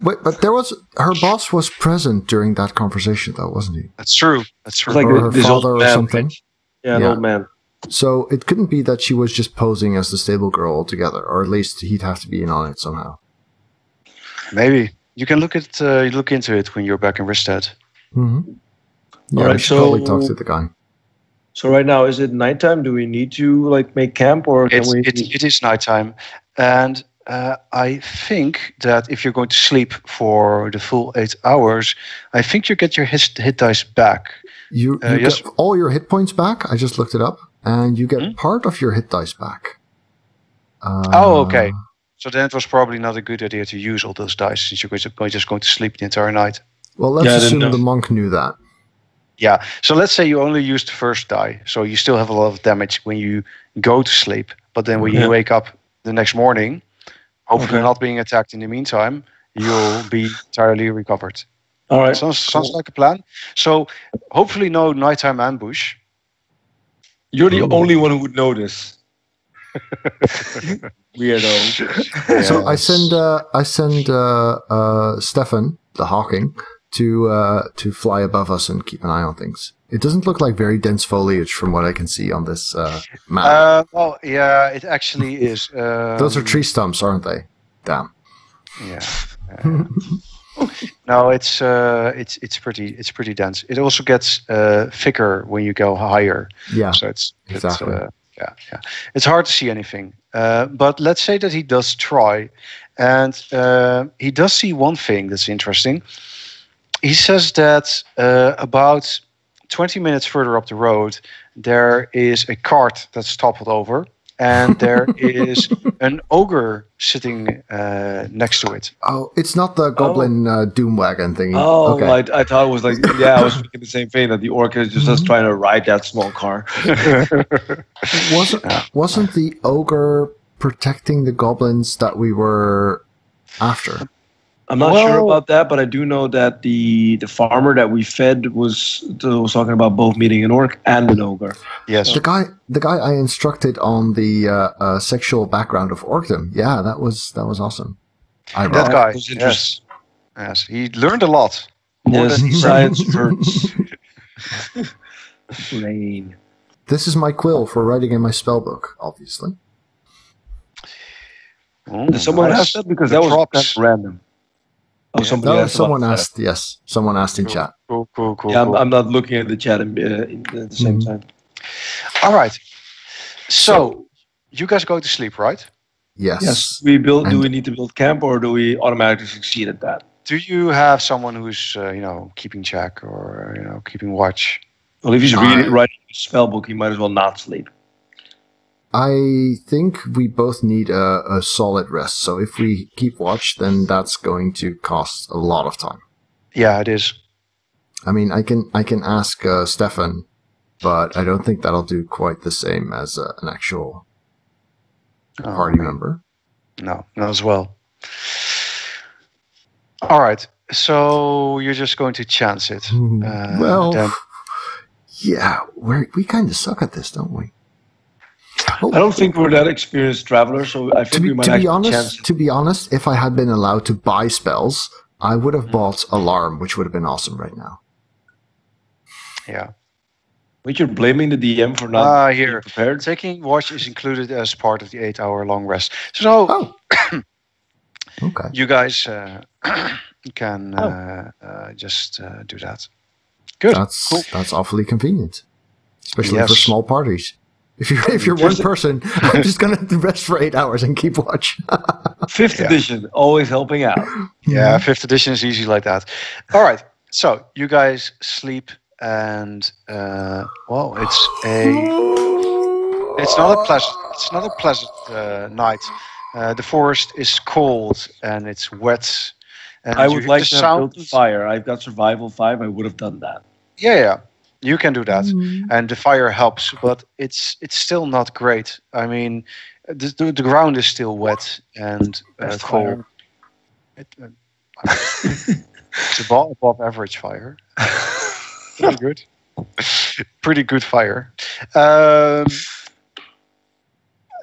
Wait, but her boss was present during that conversation, though, wasn't he? That's true. That's true. Like Or her this father old or man, something. right? Yeah, an old man. So it couldn't be that she was just posing as the stable girl altogether, or at least he'd have to be in on it somehow. Maybe you can look into it when you're back in Ristad. Mm-hmm. Yeah, Alright, I should probably talk to the guy. So right now, is it nighttime? Do we need to make camp, or can we? It is nighttime, and I think that if you're going to sleep for the full 8 hours, I think you get your hit dice back. You get all your hit points back. I just looked it up, and you get part of your hit dice back. Okay. So then it was probably not a good idea to use all those dice since you're just going to sleep the entire night. Well, let's assume the monk knew that. Yeah. So let's say you only used the first die, so you still have a lot of damage when you go to sleep. But then when you wake up the next morning, hopefully not being attacked in the meantime, you'll be entirely recovered. All right. Sounds like a plan. So hopefully no nighttime ambush. You're the only one who would notice. Weirdo. Yeah. So I send Stefan, the Hawking, to fly above us and keep an eye on things. It doesn't look like very dense foliage from what I can see on this map. Well, yeah, it actually is. Those are tree stumps, aren't they? Damn. Yeah. No, it's pretty dense. It also gets thicker when you go higher. Yeah. So it's exactly. Yeah. It's hard to see anything. But let's say that he does try, and he does see one thing that's interesting. He says that about 20 minutes further up the road, there is a cart that's toppled over, and there is an ogre sitting next to it. Oh, it's not the goblin doom wagon thing. Oh, okay. I thought it was I was thinking the same thing, that the orc is just trying to ride that small car. Wasn't the ogre protecting the goblins that we were after? I'm not sure about that, but I do know that the farmer that we fed was talking about both meeting an orc and an ogre. Yes. The guy I instructed on the sexual background of orcdom. Yeah, that was awesome. That guy was interesting. Yes, he learned a lot. More than science hurts. Brain. This is my quill for writing in my spellbook, obviously. Did someone ask that? Because that was kind of random. Oh, someone asked. Yes, someone asked in chat. Cool. Yeah, I'm not looking at the chat at the same time. All right. So you guys go to sleep, right? Yes. Yes. We build. Do And- we need to build camp, or do we automatically succeed at that? Do you have someone who's keeping check or keeping watch? Well, if he's really writing a spell book, he might as well not sleep. I think we both need a solid rest. So if we keep watch, then that's going to cost a lot of time. Yeah, it is. I mean, I can ask Stefan, but I don't think that'll do quite the same as an actual party member. No, not as well. All right, so you're just going to chance it. Well, yeah, we kind of suck at this, don't we? I don't think we're that experienced travelers, so I think we might actually chance it. To be honest, if I had been allowed to buy spells, I would have bought Alarm, which would have been awesome right now. Yeah. But you're blaming the DM for not being prepared? Taking watch is included as part of the 8-hour-long rest. So Okay. You guys can just do that. Good. That's awfully convenient, especially for small parties. If you're one person, I'm just gonna rest for 8 hours and keep watch. 5th edition, always helping out. Yeah, 5th edition is easy like that. All right, so you guys sleep, and it's not a pleasant night. The forest is cold and it's wet. And I would like to have built a fire. I've got survival 5. I would have done that. Yeah. You can do that, and the fire helps, but it's still not great. I mean, the ground is still wet and cold. It's above average fire. Pretty good. Pretty good fire.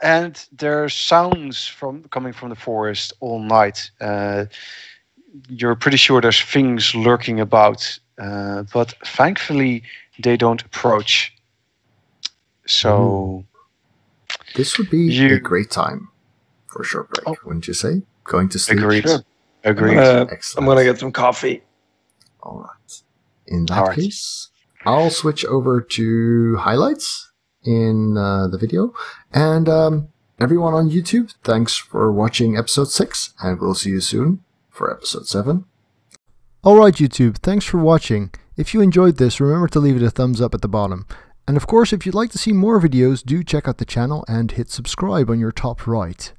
And there's sounds coming from the forest all night. You're pretty sure there's things lurking about, but thankfully they don't approach. So this would be a great time for a short break, wouldn't you say? Going to sleep. Agreed. Sure. Agreed. I'm gonna get some coffee. All right. In that case, I'll switch over to highlights in the video. And everyone on YouTube, thanks for watching episode 6, and we'll see you soon for episode 7. Alright YouTube, thanks for watching. If you enjoyed this, remember to leave it a thumbs up at the bottom. And of course, if you'd like to see more videos, do check out the channel and hit subscribe on your top right.